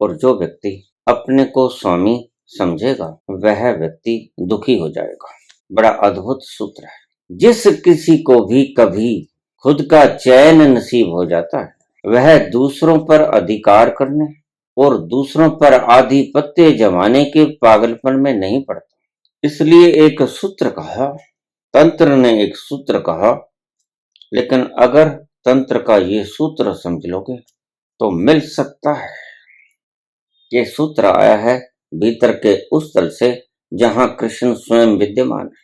और जो व्यक्ति अपने को स्वामी समझेगा वह व्यक्ति दुखी हो जाएगा। बड़ा अद्भुत सूत्र है। जिस किसी को भी कभी खुद का चैन नसीब हो जाता है वह दूसरों पर अधिकार करने और दूसरों पर आधिपत्य जमाने के पागलपन में नहीं पड़ता। इसलिए एक सूत्र कहा, तंत्र ने एक सूत्र कहा, लेकिन अगर तंत्र का ये सूत्र समझ लोगे तो मिल सकता है। ये सूत्र आया है भीतर के उस तल से जहां कृष्ण स्वयं विद्यमान है।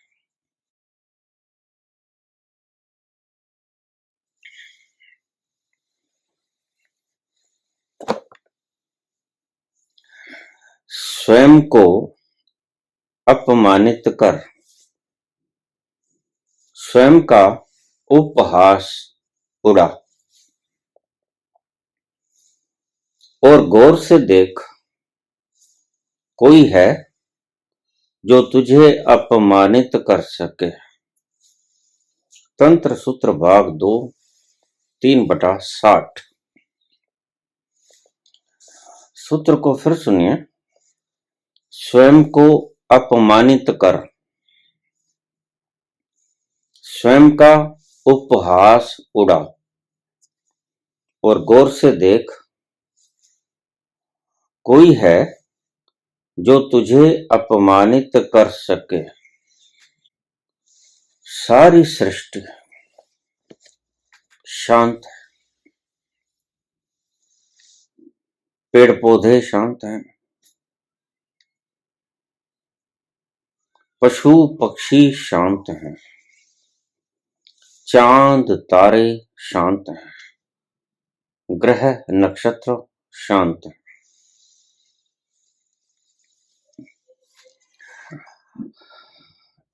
स्वयं को अपमानित कर स्वयं का उपहास उड़ा और गौर से देख, कोई है जो तुझे अपमानित कर सके। तंत्र सूत्र भाग 2 3/60। सूत्र को फिर सुनिए। स्वयं को अपमानित कर स्वयं का उपहास उड़ा और गौर से देख, कोई है जो तुझे अपमानित कर सके। सारी सृष्टि शांत है, पेड़ पौधे शांत हैं, पशु पक्षी शांत हैं, चांद तारे शांत हैं, ग्रह नक्षत्र शांत हैं।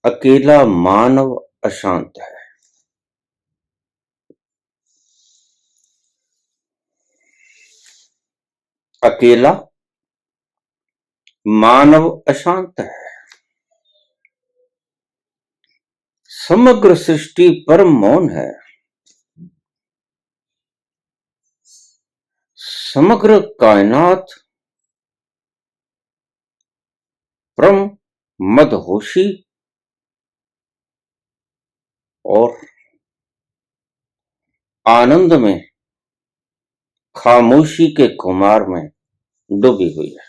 अकेला मानव अशांत है। अकेला मानव अशांत है। समग्र सृष्टि परम मौन है। समग्र कायनात परम मदहोशी और आनंद में, खामोशी के खुमार में डूबी हुई है।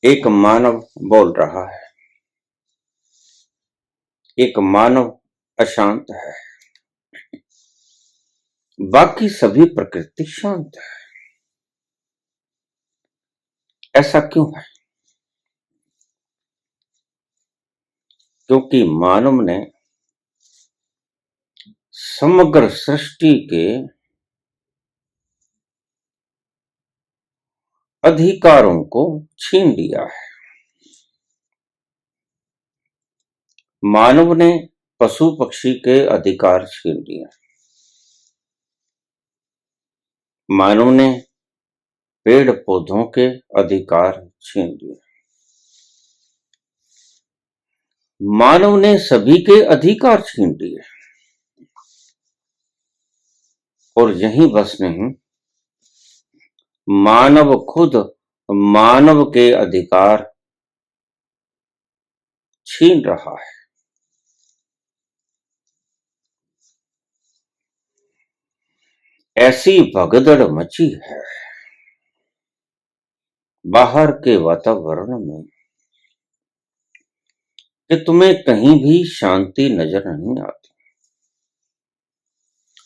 एक मानव बोल रहा है, एक मानव अशांत है, बाकी सभी प्रकृति शांत है। ऐसा क्यों है? क्योंकि मानव ने समग्र सृष्टि के अधिकारों को छीन लिया है। मानव ने पशु पक्षी के अधिकार छीन लिए। मानव ने पेड़ पौधों के अधिकार छीन लिए। मानव ने सभी के अधिकार छीन लिए और यही बस नहीं, मानव खुद मानव के अधिकार छीन रहा है। ऐसी भगदड़ मची है बाहर के वातावरण में कि तुम्हें कहीं भी शांति नजर नहीं आती।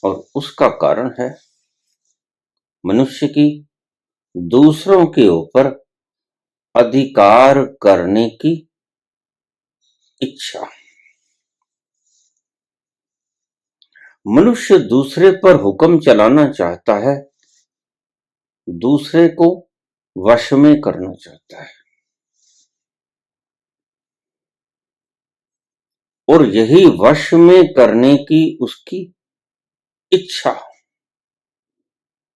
और उसका कारण है मनुष्य की दूसरों के ऊपर अधिकार करने की इच्छा। मनुष्य दूसरे पर हुक्म चलाना चाहता है, दूसरे को वश में करना चाहता है, और यही वश में करने की उसकी इच्छा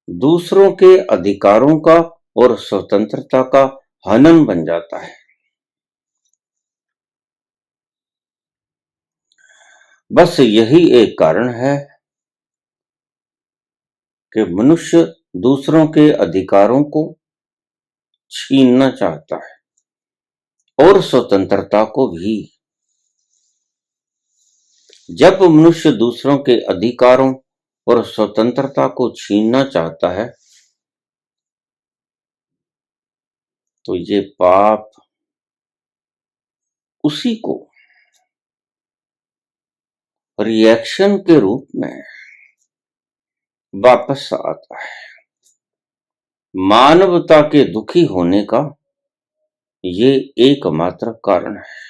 दूसरों के अधिकारों का और स्वतंत्रता का हनन बन जाता है। बस यही एक कारण है कि मनुष्य दूसरों के अधिकारों को छीनना चाहता है और स्वतंत्रता को भी। जब मनुष्य दूसरों के अधिकारों और स्वतंत्रता को छीनना चाहता है तो ये पाप उसी को रिएक्शन के रूप में वापस आता है। मानवता के दुखी होने का ये एकमात्र कारण है।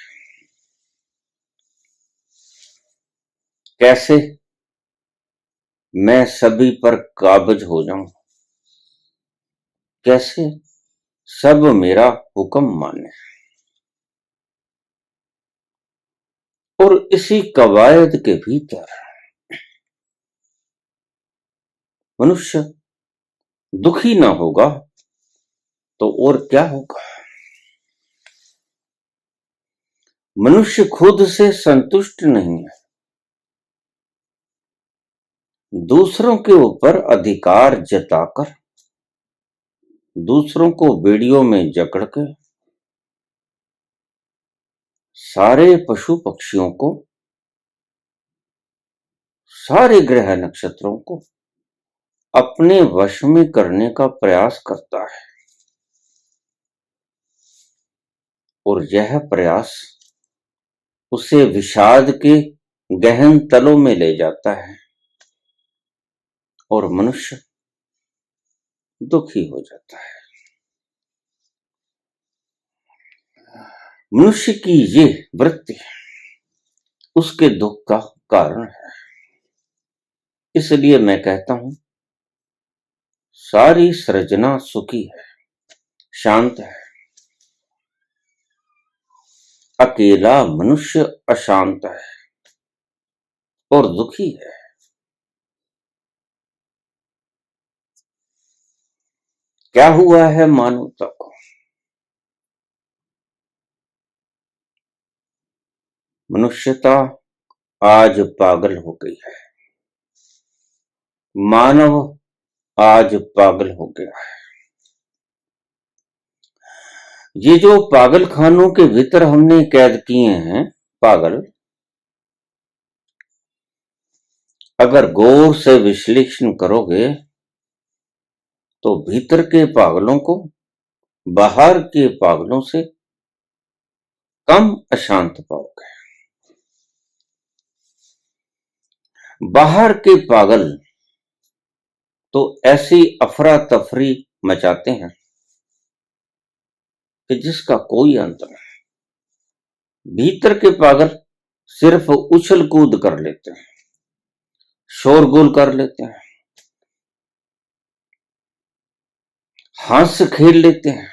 कैसे मैं सभी पर काबिज हो जाऊं, कैसे सब मेरा हुक्म माने। और इसी कवायद के भीतर मनुष्य दुखी ना होगा तो और क्या होगा। मनुष्य खुद से संतुष्ट नहीं है, दूसरों के ऊपर अधिकार जताकर, दूसरों को बेड़ियों में जकड़ के सारे पशु पक्षियों को, सारे ग्रह नक्षत्रों को अपने वश में करने का प्रयास करता है। और यह प्रयास उसे विषाद के गहन तलों में ले जाता है और मनुष्य दुखी हो जाता है। मनुष्य की ये वृत्ति उसके दुख का कारण है। इसलिए मैं कहता हूं सारी सृजना सुखी है, शांत है, अकेला मनुष्य अशांत है और दुखी है। क्या हुआ है मानवता को? मनुष्यता आज पागल हो गई है, मानव आज पागल हो गया है। ये जो पागल खानों के भीतर हमने कैद किए हैं पागल, अगर गौर से विश्लेषण करोगे तो भीतर के पागलों को बाहर के पागलों से कम अशांत पाओगे। बाहर के पागल तो ऐसी अफरा तफरी मचाते हैं कि जिसका कोई अंत नहीं। भीतर के पागल सिर्फ उछल कूद कर लेते हैं, शोरगुल कर लेते हैं, हंस खेल लेते हैं,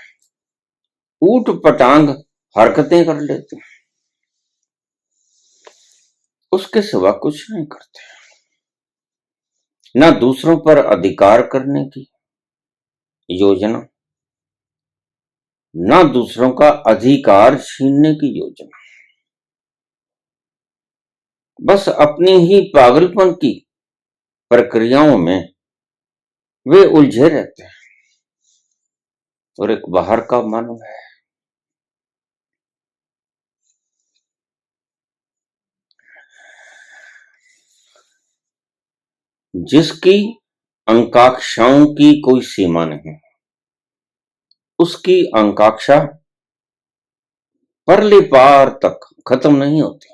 ऊट पटांग हरकतें कर लेते हैं, उसके सिवा कुछ नहीं करते। ना दूसरों पर अधिकार करने की योजना, ना दूसरों का अधिकार छीनने की योजना, बस अपनी ही पागलपन की प्रक्रियाओं में वे उलझे रहते हैं। और एक बाहर का मानव है, जिसकी आकांक्षाओं की कोई सीमा नहीं, उसकी आकांक्षा परले पार तक खत्म नहीं होती।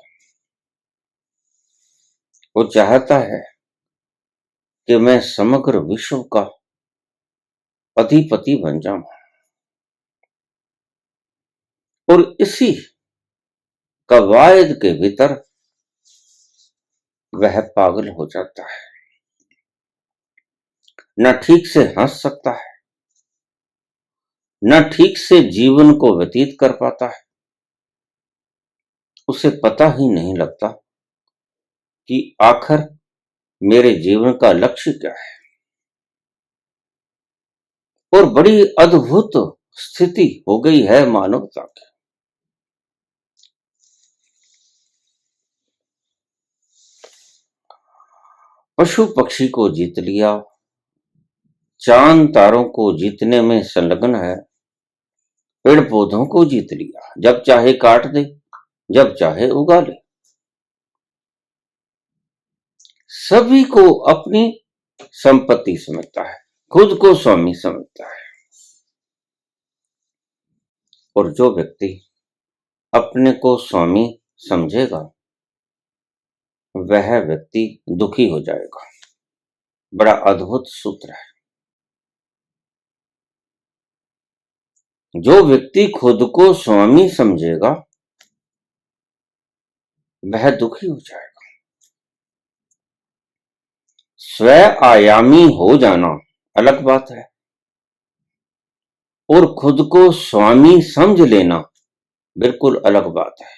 वो चाहता है कि मैं समग्र विश्व का अधिपति बन जाऊं। और इसी कवायद के भीतर वह पागल हो जाता है, न ठीक से हंस सकता है, न ठीक से जीवन को व्यतीत कर पाता है। उसे पता ही नहीं लगता कि आखिर मेरे जीवन का लक्ष्य क्या है। और बड़ी अद्भुत स्थिति हो गई है मानवता की। पशु पक्षी को जीत लिया, चांद तारों को जीतने में संलग्न है, पेड़ पौधों को जीत लिया, जब चाहे काट दे, जब चाहे उगा ले। सभी को अपनी संपत्ति समझता है, खुद को स्वामी समझता है। और जो व्यक्ति अपने को स्वामी समझेगा, वह व्यक्ति दुखी हो जाएगा। बड़ा अद्भुत सूत्र है। जो व्यक्ति खुद को स्वामी समझेगा, वह दुखी हो जाएगा। स्व आयामी हो जाना अलग बात है, और खुद को स्वामी समझ लेना बिल्कुल अलग बात है।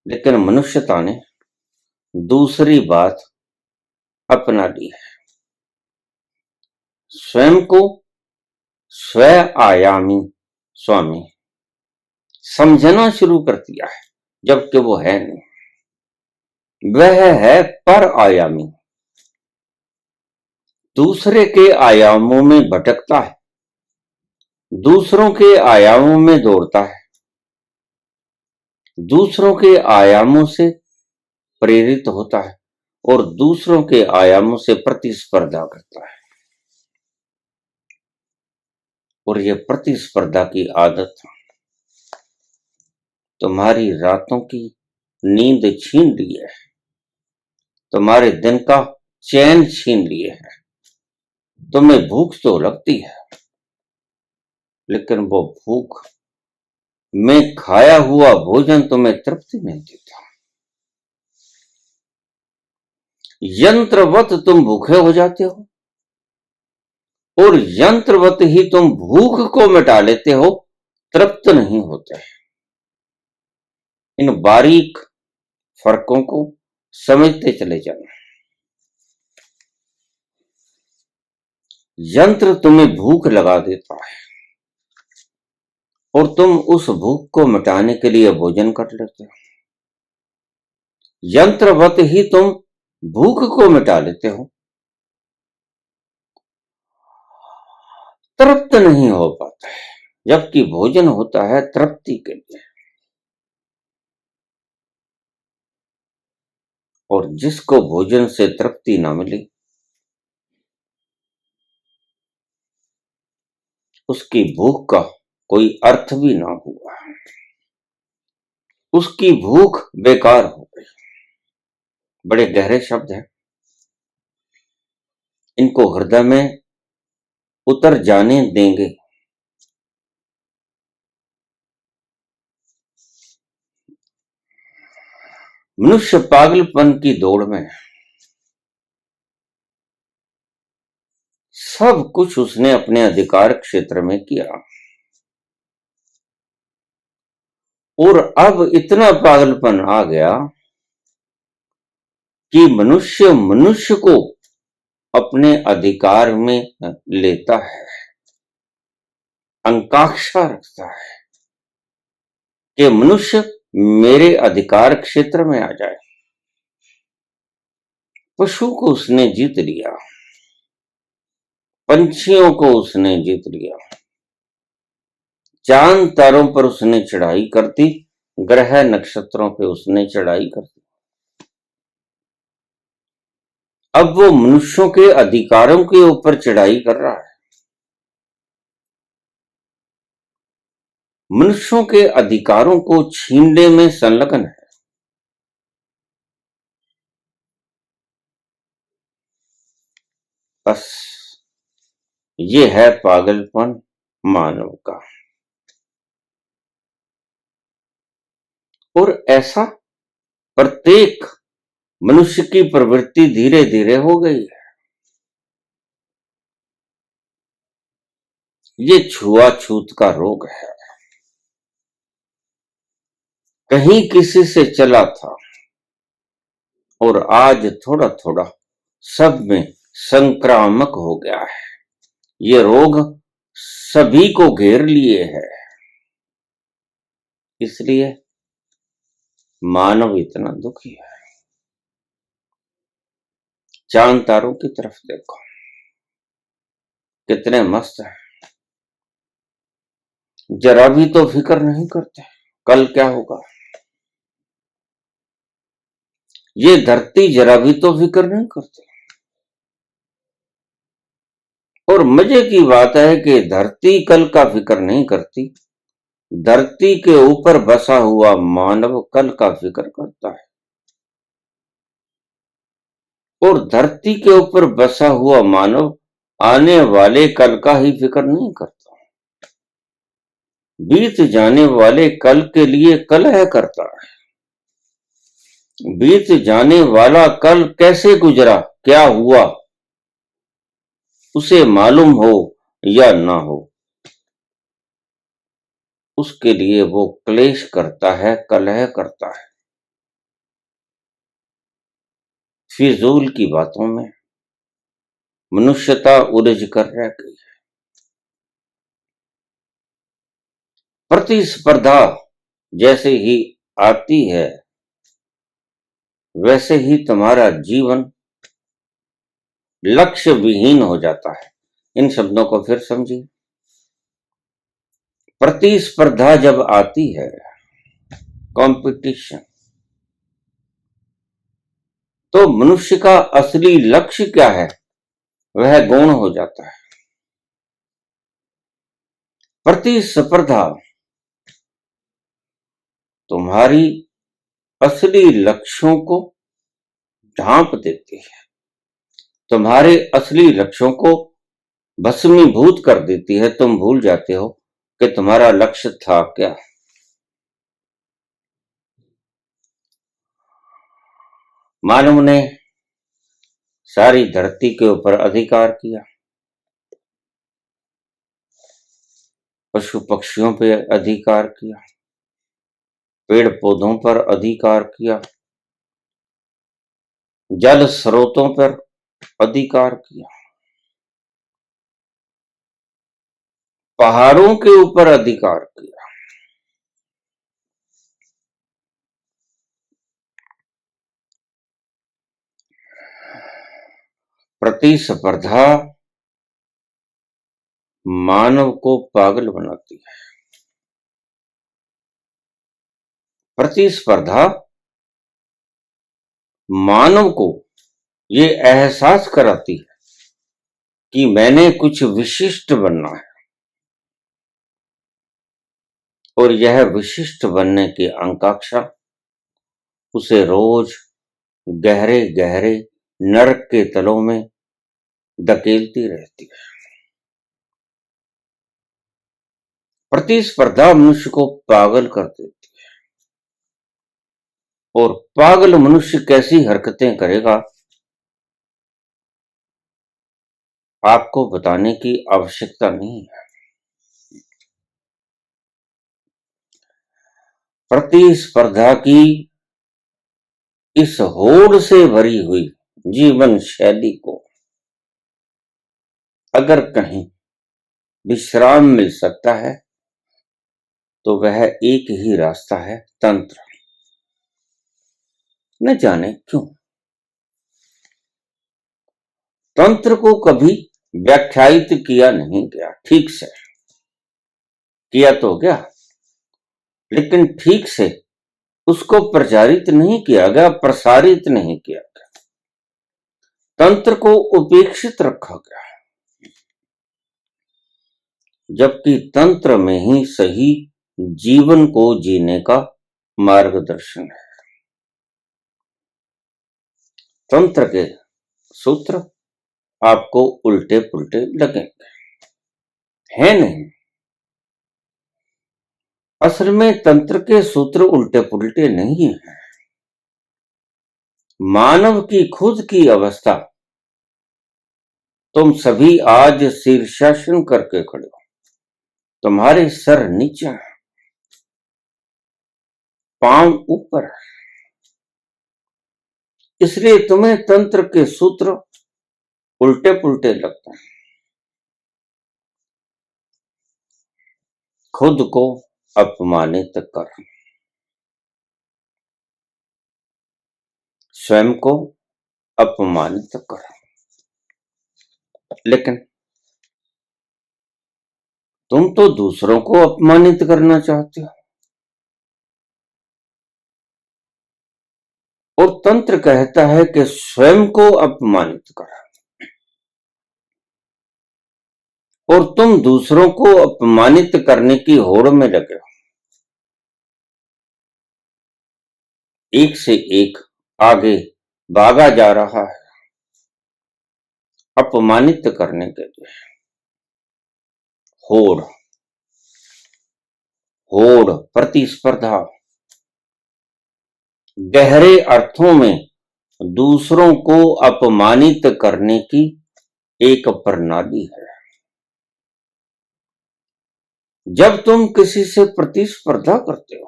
लेकिन मनुष्यता ने दूसरी बात अपना ली है। स्वयं को स्व आयामी स्वामी समझना शुरू कर दिया है, जबकि वो है नहीं। वह है पर आयामी, दूसरे के आयामों में भटकता है, दूसरों के आयामों में दौड़ता है, दूसरों के आयामों से प्रेरित होता है और दूसरों के आयामों से प्रतिस्पर्धा करता है। और ये प्रतिस्पर्धा की आदत तुम्हारी रातों की नींद छीन ली है, तुम्हारे दिन का चैन छीन लिए है। तुम्हें भूख तो लगती है, लेकिन वो भूख में खाया हुआ भोजन तुम्हें तृप्ति नहीं देता। यंत्रवत तुम भूखे हो जाते हो और यंत्रवत ही तुम भूख को मिटा लेते हो, तृप्त नहीं होते। इन बारीक फर्कों को समझते चले जाना। यंत्र तुम्हें भूख लगा देता है और तुम उस भूख को मिटाने के लिए भोजन कर लेते हो। यंत्रवत ही तुम भूख को मिटा लेते हो, तृप्त नहीं हो पाता है, जबकि भोजन होता है तृप्ति के लिए। और जिसको भोजन से तृप्ति ना मिली, उसकी भूख का कोई अर्थ भी ना हुआ, उसकी भूख बेकार हो गई। बड़े गहरे शब्द हैं, इनको हृदय में उतर जाने देंगे। मनुष्य पागलपन की दौड़ में सब कुछ उसने अपने अधिकार क्षेत्र में किया, और अब इतना पागलपन आ गया कि मनुष्य मनुष्य को अपने अधिकार में लेता है, आकांक्षा रखता है कि मनुष्य मेरे अधिकार क्षेत्र में आ जाए। पशु को उसने जीत लिया, पंछियों को उसने जीत लिया, चांद तारों पर उसने चढ़ाई कर दी, ग्रह नक्षत्रों पे उसने चढ़ाई कर दी। अब वो मनुष्यों के अधिकारों के ऊपर चढ़ाई कर रहा है। मनुष्यों के अधिकारों को छीनने में संलग्न है। बस ये है पागलपन मानव का। और ऐसा प्रत्येक मनुष्य की प्रवृत्ति धीरे धीरे हो गई है। ये छुआछूत का रोग है। कहीं किसी से चला था और आज थोड़ा थोड़ा सब में संक्रामक हो गया है। ये रोग सभी को घेर लिए है, इसलिए मानव इतना दुखी है। चांद तारों की तरफ देखो, कितने मस्त हैं, जरा भी तो फिक्र नहीं करते कल क्या होगा। ये धरती जरा भी तो फिक्र नहीं करती। और मजे की बात है कि धरती कल का फिक्र नहीं करती, धरती के ऊपर बसा हुआ मानव कल का फिक्र करता है। और धरती के ऊपर बसा हुआ मानव आने वाले कल का ही फिक्र नहीं करता, बीत जाने वाले कल के लिए कलह करता है। बीत जाने वाला कल कैसे गुजरा, क्या हुआ, उसे मालूम हो या ना हो, उसके लिए वो क्लेश करता है, कलह करता है। फिजूल की बातों में मनुष्यता उलझ कर रह गई। प्रतिस्पर्धा जैसे ही आती है वैसे ही तुम्हारा जीवन लक्ष्य विहीन हो जाता है। इन शब्दों को फिर समझिए। प्रतिस्पर्धा जब आती है, कंपटीशन, तो मनुष्य का असली लक्ष्य क्या है वह गौण हो जाता है। प्रतिस्पर्धा तुम्हारी असली लक्ष्यों को ढांप देती है, तुम्हारे असली लक्ष्यों को भस्मीभूत कर देती है। तुम भूल जाते हो कि तुम्हारा लक्ष्य था क्या। मानव ने सारी धरती के ऊपर अधिकार किया, पशु पक्षियों पर अधिकार किया, पेड़ पौधों पर अधिकार किया, जल स्रोतों पर अधिकार किया, पहाड़ों के ऊपर अधिकार किया। प्रतिस्पर्धा मानव को पागल बनाती है। प्रतिस्पर्धा मानव को ये एहसास कराती है कि मैंने कुछ विशिष्ट बनना है, और यह विशिष्ट बनने की आकांक्षा उसे रोज गहरे गहरे नरक के तलों में धकेलती रहती है। प्रतिस्पर्धा मनुष्य को पागल कर देती है, और पागल मनुष्य कैसी हरकतें करेगा आपको बताने की आवश्यकता नहीं है। प्रतिस्पर्धा की इस होड़ से भरी हुई जीवन शैली को अगर कहीं विश्राम मिल सकता है तो वह एक ही रास्ता है, तंत्र। न जाने क्यों तंत्र को कभी व्याख्यायित किया नहीं गया, ठीक से किया तो गया लेकिन ठीक से उसको प्रचारित नहीं किया गया, प्रसारित नहीं किया गया, तंत्र को उपेक्षित रखा गया, जबकि तंत्र में ही सही जीवन को जीने का मार्गदर्शन है। तंत्र के सूत्र आपको उल्टे पुल्टे लगेंगे, है नहीं। असल में तंत्र के सूत्र उल्टे पुल्टे नहीं है, मानव की खुद की अवस्था। तुम सभी आज शीर्षासन करके खड़े हो, तुम्हारे सर नीचे, पांव ऊपर, इसलिए तुम्हें तंत्र के सूत्र उल्टे पुल्टे लगते हैं। खुद को अपमानित कर, स्वयं को अपमानित कर, लेकिन तुम तो दूसरों को अपमानित करना चाहते हो, और तंत्र कहता है कि स्वयं को अपमानित करो, और तुम दूसरों को अपमानित करने की होड़ में लगे हो। एक से एक आगे भागा जा रहा है अपमानित करने के लिए। होड़, होड़, प्रतिस्पर्धा, गहरे अर्थों में दूसरों को अपमानित करने की एक प्रणाली है। जब तुम किसी से प्रतिस्पर्धा करते हो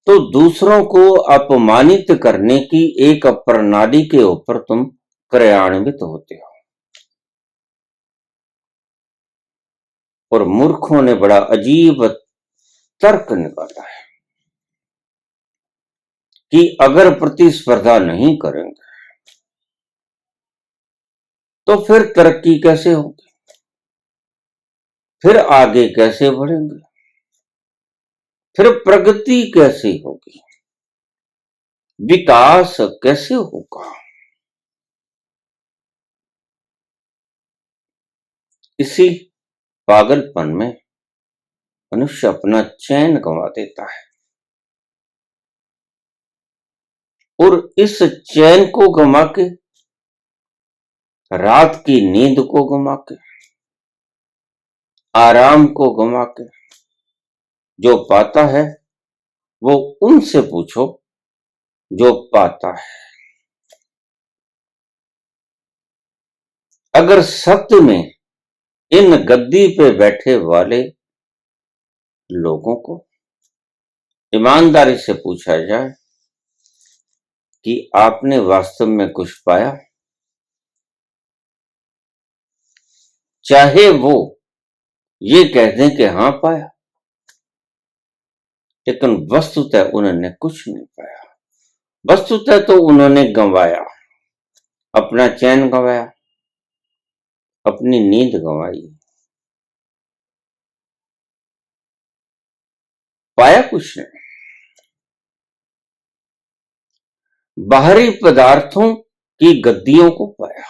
तो दूसरों को अपमानित करने की एक प्रणाली के ऊपर तुम क्रियान्वित होते हो। और मूर्खों ने बड़ा अजीब तर्क निकाला है कि अगर प्रतिस्पर्धा नहीं करेंगे तो फिर तरक्की कैसे होगी, फिर आगे कैसे बढ़ेंगे, फिर प्रगति कैसे होगी, विकास कैसे होगा। इसी पागलपन में मनुष्य अपना चैन गंवा देता है, और इस चैन को गंवा के, रात की नींद को गंवा के, आराम को गंवा के जो पाता है वो उनसे पूछो जो पाता है। अगर सत्य में इन गद्दी पे बैठे वाले लोगों को ईमानदारी से पूछा जाए कि आपने वास्तव में कुछ पाया, चाहे वो ये कह दें कि हां पाया, लेकिन वस्तुतः उन्होंने कुछ नहीं पाया। वस्तुतः तो उन्होंने गंवाया, अपना चैन गंवाया, अपनी नींद गंवाई, पाया कुछ नहीं। बाहरी पदार्थों की गद्दियों को पाया,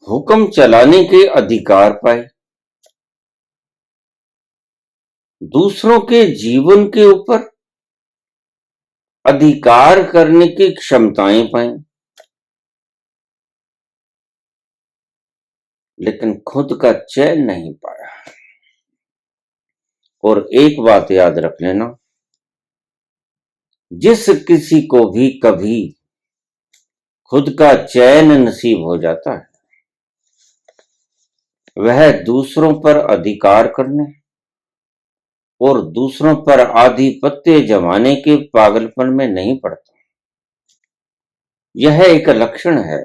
हुक्म चलाने के अधिकार पाए, दूसरों के जीवन के ऊपर अधिकार करने की क्षमताएं पाई, लेकिन खुद का चैन नहीं पाया। और एक बात याद रख लेना, जिस किसी को भी कभी खुद का चैन नसीब हो जाता है, वह दूसरों पर अधिकार करने और दूसरों पर आधिपत्य जमाने के पागलपन में नहीं पड़ता। यह एक लक्षण है।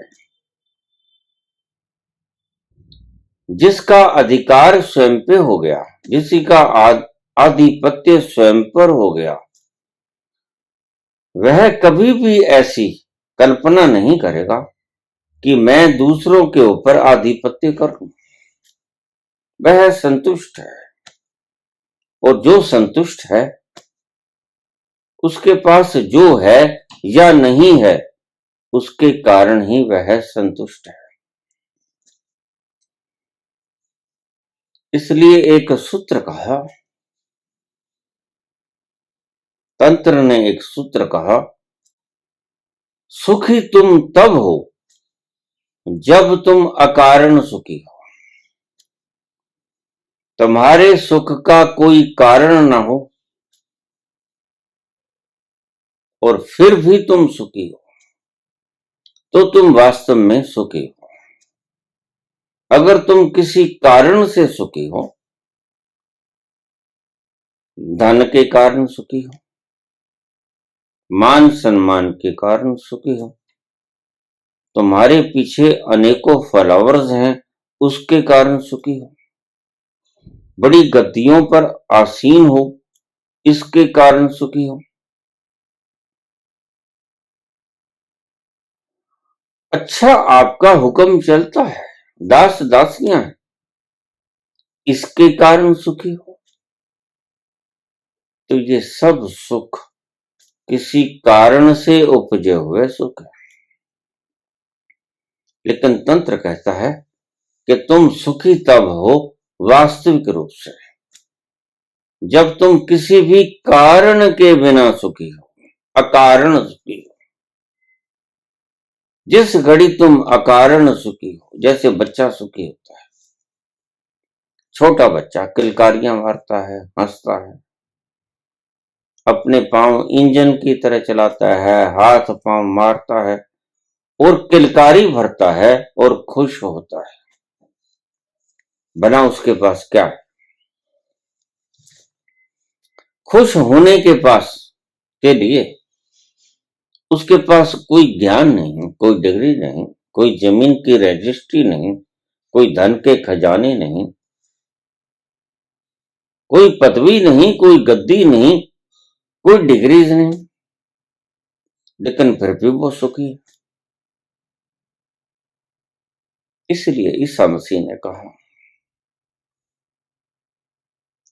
जिसका अधिकार स्वयं पे हो गया, जिसी का आधिपत्य स्वयं पर हो गया, वह कभी भी ऐसी कल्पना नहीं करेगा कि मैं दूसरों के ऊपर आधिपत्य करूं। वह संतुष्ट है, और जो संतुष्ट है उसके पास जो है या नहीं है उसके कारण ही वह संतुष्ट है। इसलिए एक सूत्र कहा, तंत्र ने एक सूत्र कहा, सुखी तुम तब हो जब तुम अकारण सुखी हो। तुम्हारे सुख का कोई कारण ना हो और फिर भी तुम सुखी हो, तो तुम वास्तव में सुखी हो। अगर तुम किसी कारण से सुखी हो, धन के कारण सुखी हो, मान सम्मान के कारण सुखी हो, तुम्हारे पीछे अनेकों फॉलोअर्स हैं उसके कारण सुखी हो, बड़ी गद्दियों पर आसीन हो इसके कारण सुखी हो, अच्छा आपका हुक्म चलता है, दास दासियां हैं, इसके कारण सुखी हो। तो ये सब सुख किसी कारण से उपजे हुए सुख है। लेकिन तंत्र कहता है कि तुम सुखी तब हो वास्तविक रूप से जब तुम किसी भी कारण के बिना सुखी हो, अकारण सुखी हो। जिस घड़ी तुम अकारण सुखी हो, जैसे बच्चा सुखी होता है, छोटा बच्चा किलकारियां मारता है, हंसता है, अपने पांव इंजन की तरह चलाता है, हाथ पांव मारता है और किलकारी भरता है और खुश होता है। बना उसके पास क्या है? खुश होने के पास के लिए उसके पास कोई ज्ञान नहीं, कोई डिग्री नहीं, कोई जमीन की रजिस्ट्री नहीं, कोई धन के खजाने नहीं, कोई पदवी नहीं, कोई गद्दी नहीं, कोई डिग्रीज नहीं, लेकिन फिर भी वो सुखी है। इसलिए ईसा मसीह ने कहा,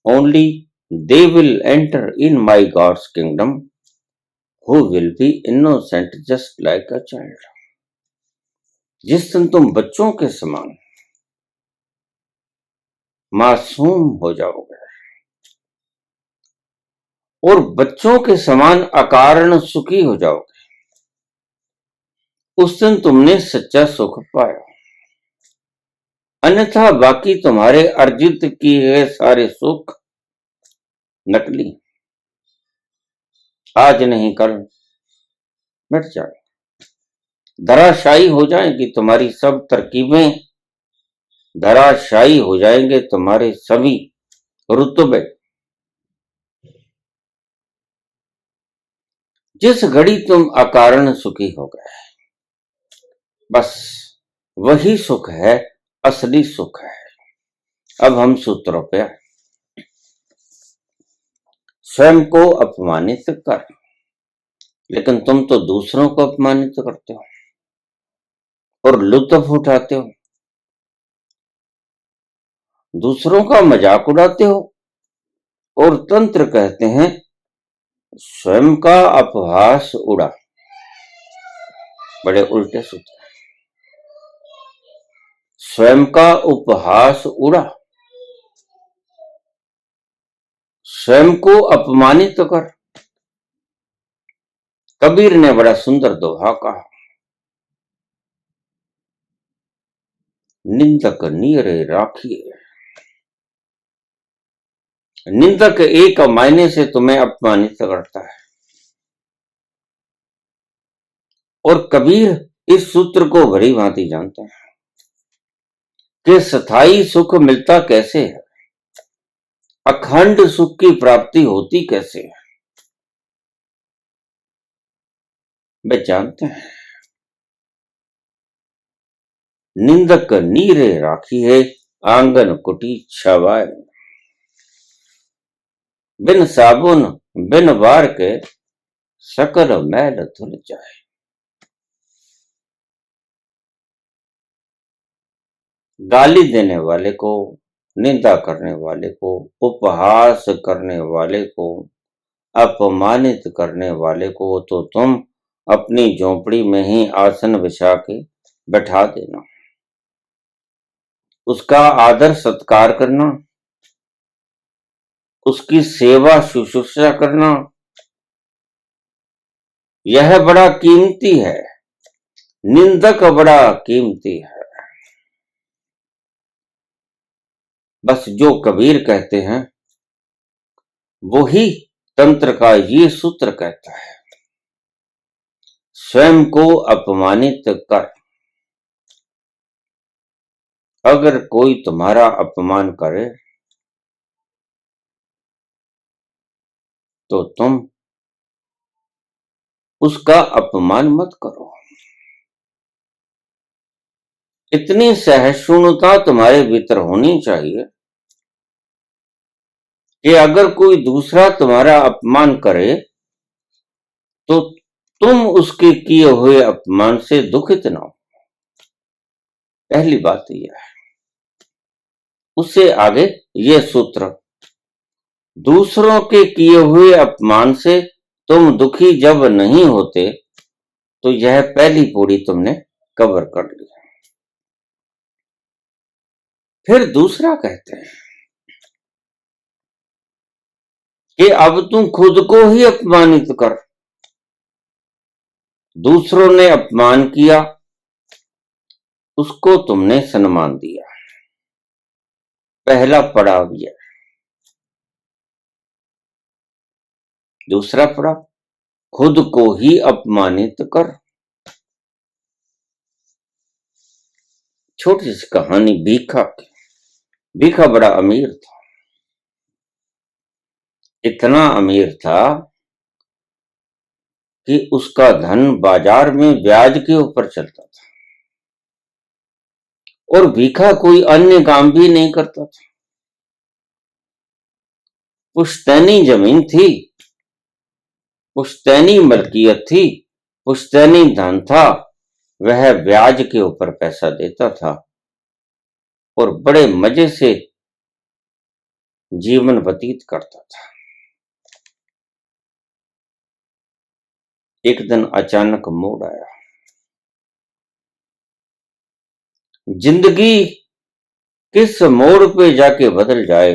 only they will enter in my god's kingdom who will be innocent just like a child. जिस दिन तुम बच्चों के समान मासूम हो जाओगे और बच्चों के समान अकारण सुखी हो जाओगे, उस दिन तुमने सच्चा सुख पाया। अन्यथा बाकी तुम्हारे अर्जित किए गए सारे सुख नकली, आज नहीं कल मिट जाए, धराशायी हो जाएंगी तुम्हारी सब तरकीबें, धराशायी हो जाएंगे तुम्हारे सभी रुतबे। जिस घड़ी तुम अकारण सुखी हो गए, बस वही सुख है, असली सुख है। अब हम सूत्रों पे आए। स्वयं को अपमानित कर, लेकिन तुम तो दूसरों को अपमानित करते हो और लुत्फ उठाते हो, दूसरों का मजाक उड़ाते हो। और तंत्र कहते हैं स्वयं का अपहास उड़ा। बड़े उल्टे सूत्र। स्वयं का उपहास उड़ा, स्वयं को अपमानित कर। कबीर ने बड़ा सुंदर दोहा कहा, निंदक नीरे राखिए। निंदक एक मायने से तुम्हें अपमानित करता है। और कबीर इस सूत्र को भली भांति जानते हैं कि स्थायी सुख मिलता कैसे है, अखंड सुख की प्राप्ति होती कैसे है, वे जानते हैं। निंदक नीरे राखी है, आंगन कुटी छवाए। बिन साबुन बिन बार के सकल मैल धुल जाए। गाली देने वाले को, निंदा करने वाले को, उपहास करने वाले को, अपमानित करने वाले को तो तुम अपनी झोपड़ी में ही आसन बिछा के बैठा देना, उसका आदर सत्कार करना, उसकी सेवा शुश्रूषा करना, यह बड़ा कीमती है। निंदक बड़ा कीमती है। बस जो कबीर कहते हैं वही तंत्र का ये सूत्र कहता है, स्वयं को अपमानित कर। अगर कोई तुम्हारा अपमान करे तो तुम उसका अपमान मत करो। इतनी सहिष्णुता तुम्हारे भीतर होनी चाहिए कि अगर कोई दूसरा तुम्हारा अपमान करे तो तुम उसके किए हुए अपमान से दुखित ना हो। पहली बात यह है। उससे आगे ये सूत्र, दूसरों के किए हुए अपमान से तुम दुखी जब नहीं होते, तो यह पहली पौड़ी तुमने कवर कर ली। फिर दूसरा कहते हैं कि अब तुम खुद को ही अपमानित कर। दूसरों ने अपमान किया, उसको तुमने सम्मान दिया, पहला पड़ाव यह। दूसरा पड़ाव, खुद को ही अपमानित कर। छोटी सी कहानी भीखा की। भीखा बड़ा अमीर था, इतना अमीर था कि उसका धन बाजार में ब्याज के ऊपर चलता था, और भीखा कोई अन्य काम भी नहीं करता था। पुश्तैनी जमीन थी, पुश्तैनी मलकियत थी, पुश्तैनी धन था, वह ब्याज के ऊपर पैसा देता था और बड़े मजे से जीवन व्यतीत करता था। एक दिन अचानक मोड़ आया। जिंदगी किस मोड़ पे जाके बदल जाए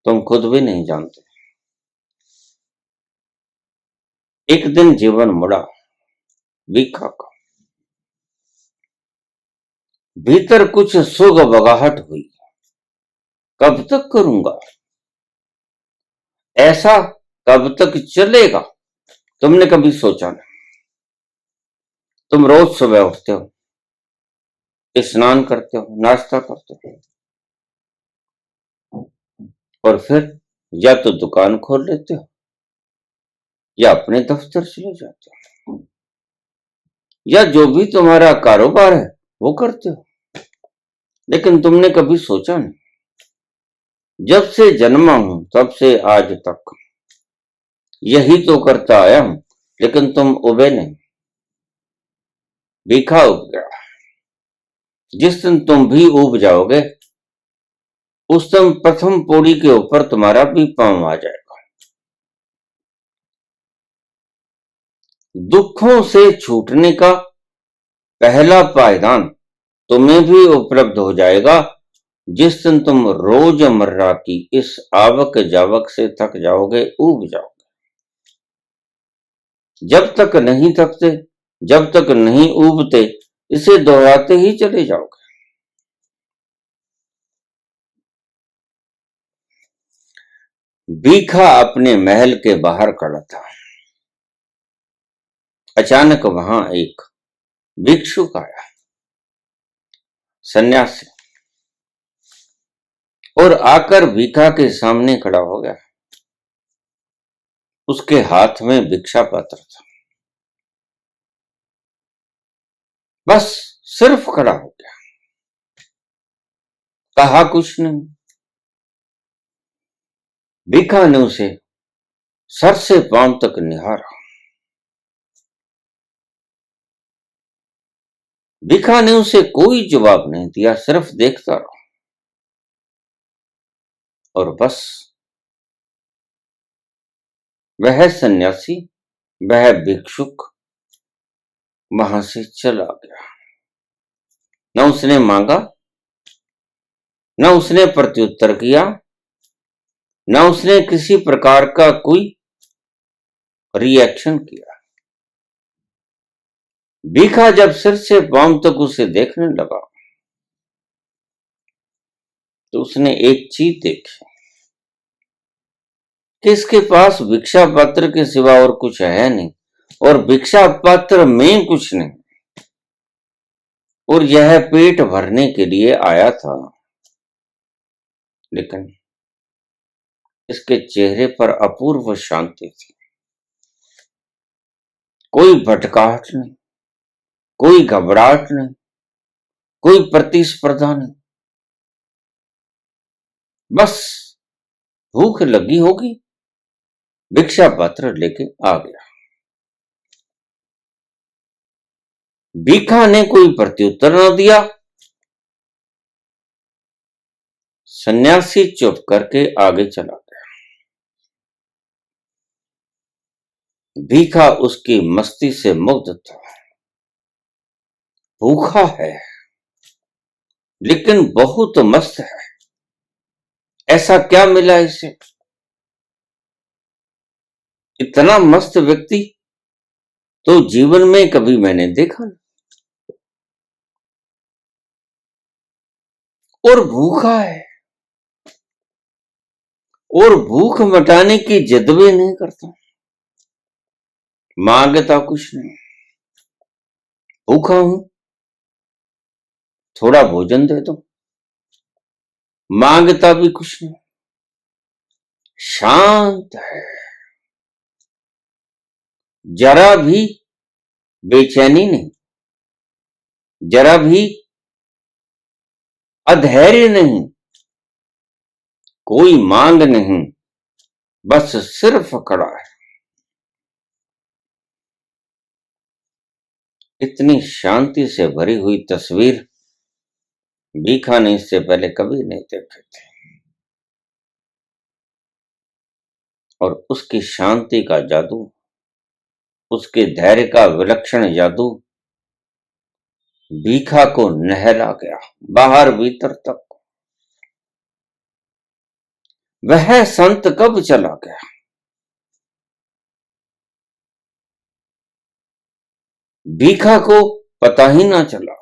तुम खुद भी नहीं जानते। एक दिन जीवन मुड़ा भीखा का। भीतर कुछ सुग बगाहट हुई। कब तक करूंगा ऐसा, कब तक चलेगा? तुमने कभी सोचा नहीं? तुम रोज सुबह उठते हो, स्नान करते हो, नाश्ता करते हो, और फिर या तो दुकान खोल लेते हो या अपने दफ्तर चले जाते हो, या जो भी तुम्हारा कारोबार है वो करते हो। लेकिन तुमने कभी सोचा नहीं, जब से जन्मा हूं तब से आज तक यही तो करता आया हूं, लेकिन तुम उबे नहीं। भीखा उब गया। जिस दिन तुम भी उब जाओगे, उस दिन प्रथम पौड़ी के ऊपर तुम्हारा भी पांव आ जाएगा। दुखों से छूटने का पहला पायदान तुम्हें भी उपलब्ध हो जाएगा जिस दिन तुम रोजमर्रा की इस आवक जावक से थक जाओगे, ऊब जाओगे। जब तक नहीं थकते, जब तक नहीं ऊबते, इसे दोहराते ही चले जाओगे। भीखा अपने महल के बाहर खड़ा था। अचानक वहां एक भिक्षुक आया, सन्यासी, और आकर भीखा के सामने खड़ा हो गया। उसके हाथ में भिक्षा पात्र था। बस सिर्फ खड़ा हो गया, कहा कुछ नहीं। भीखा ने उसे सर से पांव तक निहारा। भीखा ने उसे कोई जवाब नहीं दिया, सिर्फ देखता रहा। और बस वह सन्यासी, वह भिक्षुक वहां से चला गया। न उसने मांगा, न उसने प्रत्युत्तर किया, न उसने किसी प्रकार का कोई रिएक्शन किया। भीखा जब सिर से पांव तक उसे देखने लगा तो उसने एक चीज देखी कि इसके पास भिक्षा पात्र के सिवा और कुछ है नहीं, और भिक्षा पात्र में कुछ नहीं, और यह पेट भरने के लिए आया था। लेकिन इसके चेहरे पर अपूर्व शांति थी। कोई भटकाहट नहीं, कोई घबराहट नहीं, कोई प्रतिस्पर्धा नहीं। बस भूख लगी होगी, भिक्षा पात्र लेके आ गया। भीखा ने कोई प्रत्युत्तर न दिया, सन्यासी चुप करके आगे चला गया। भीखा उसकी मस्ती से मुग्ध था। भूखा है लेकिन बहुत मस्त है। ऐसा क्या मिला इसे? इतना मस्त व्यक्ति तो जीवन में कभी मैंने देखा नहीं। और भूखा है और भूख मिटाने की जिद भी नहीं करता, मांगता कुछ नहीं। भूखा हूं, थोड़ा भोजन दे दो, मांगता भी कुछ नहीं। शांत है, जरा भी बेचैनी नहीं, जरा भी अधैर्य नहीं, कोई मांग नहीं, बस सिर्फ खड़ा है। इतनी शांति से भरी हुई तस्वीर भीखा ने इससे पहले कभी नहीं देखी थी। और उसकी शांति का जादू, उसके धैर्य का विलक्षण जादू भीखा को नहला गया बाहर भीतर तक। वह संत कब चला गया? भीखा को पता ही ना चला।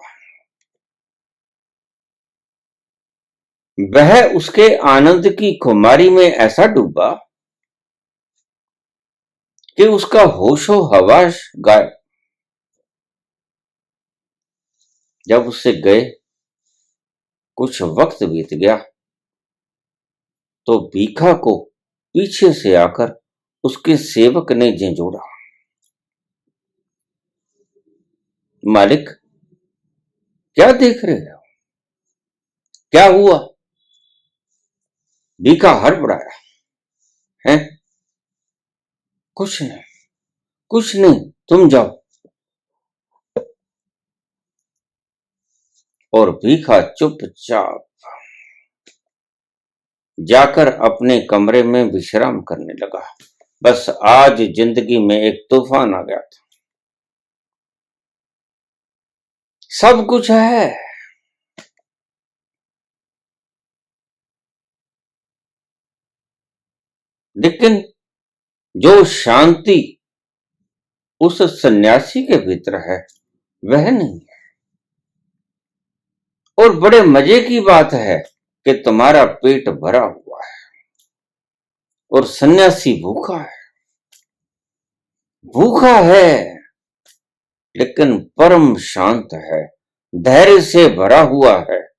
वह उसके आनंद की खुमारी में ऐसा डूबा कि उसका होशो हवास गायब। जब उससे गए कुछ वक्त बीत गया तो भीखा को पीछे से आकर उसके सेवक ने झंझोड़ा, मालिक क्या देख रहे हो, क्या हुआ? भीखा हड़बड़ाया, है कुछ नहीं, कुछ नहीं, तुम जाओ। और भीखा चुपचाप जाकर अपने कमरे में विश्राम करने लगा। बस आज जिंदगी में एक तूफान आ गया था। सब कुछ है, लेकिन जो शांति उस सन्यासी के भीतर है वह नहीं है। और बड़े मजे की बात है कि तुम्हारा पेट भरा हुआ है और सन्यासी भूखा है। भूखा है लेकिन परम शांत है, धैर्य से भरा हुआ है।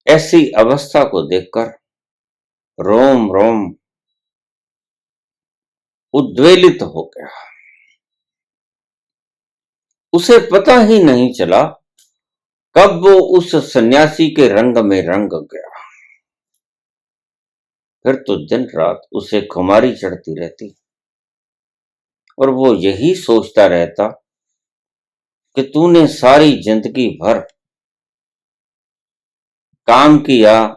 ऐसी अवस्था को देखकर रोम रोम उद्वेलित हो गया। उसे पता ही नहीं चला कब वो उस सन्यासी के रंग में रंग गया। फिर तो दिन रात उसे खुमारी चढ़ती रहती और वो यही सोचता रहता कि तूने सारी जिंदगी भर काम किया,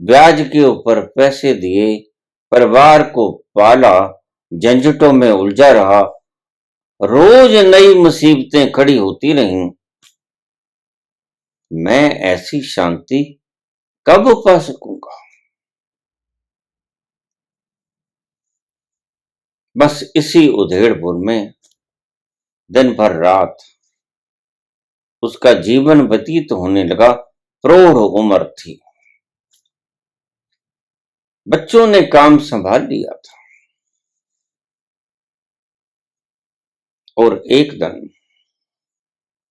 ब्याज के ऊपर पैसे दिए, परिवार को पाला, झंझटों में उलझा रहा, रोज नई मुसीबतें खड़ी होती रहीं। मैं ऐसी शांति कब पा सकूंगा? बस इसी उधेड़-बुन में दिन भर रात उसका जीवन व्यतीत होने लगा। प्रौढ़ उम्र थी, बच्चों ने काम संभाल लिया था। और एक दिन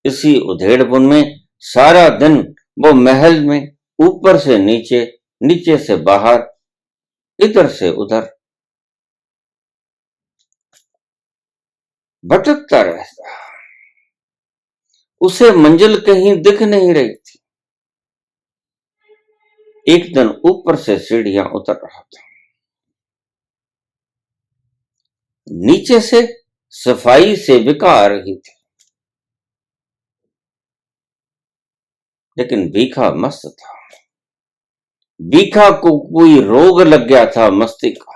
इसी उधेड़-बुन में सारा दिन वो महल में ऊपर से नीचे, नीचे से बाहर, इधर से उधर भटकता रहता। उसे मंजिल कहीं दिख नहीं रही थी। एक दिन ऊपर से सीढ़ियां उतर रहा था, नीचे से सफाई सेविका आ रही थी। लेकिन भीखा मस्त था। भीखा को कोई रोग लग गया था मस्ती का।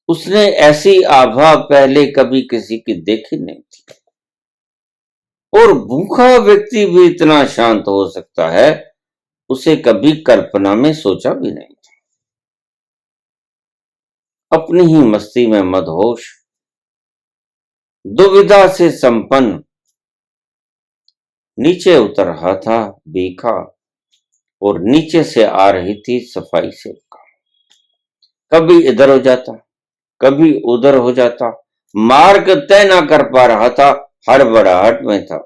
उसने ऐसी आभा पहले कभी किसी की देखी नहीं थी। और भूखा व्यक्ति भी इतना शांत हो सकता है, उसे कभी कल्पना में सोचा भी नहीं था। अपनी ही मस्ती में मदहोश, दुविधा से संपन्न नीचे उतर रहा था भीखा, और नीचे से आ रही थी सफाई सेविका। कभी इधर हो जाता, कभी उधर हो जाता, मार्ग तय ना कर पा रहा था, हड़बड़ाहट में था।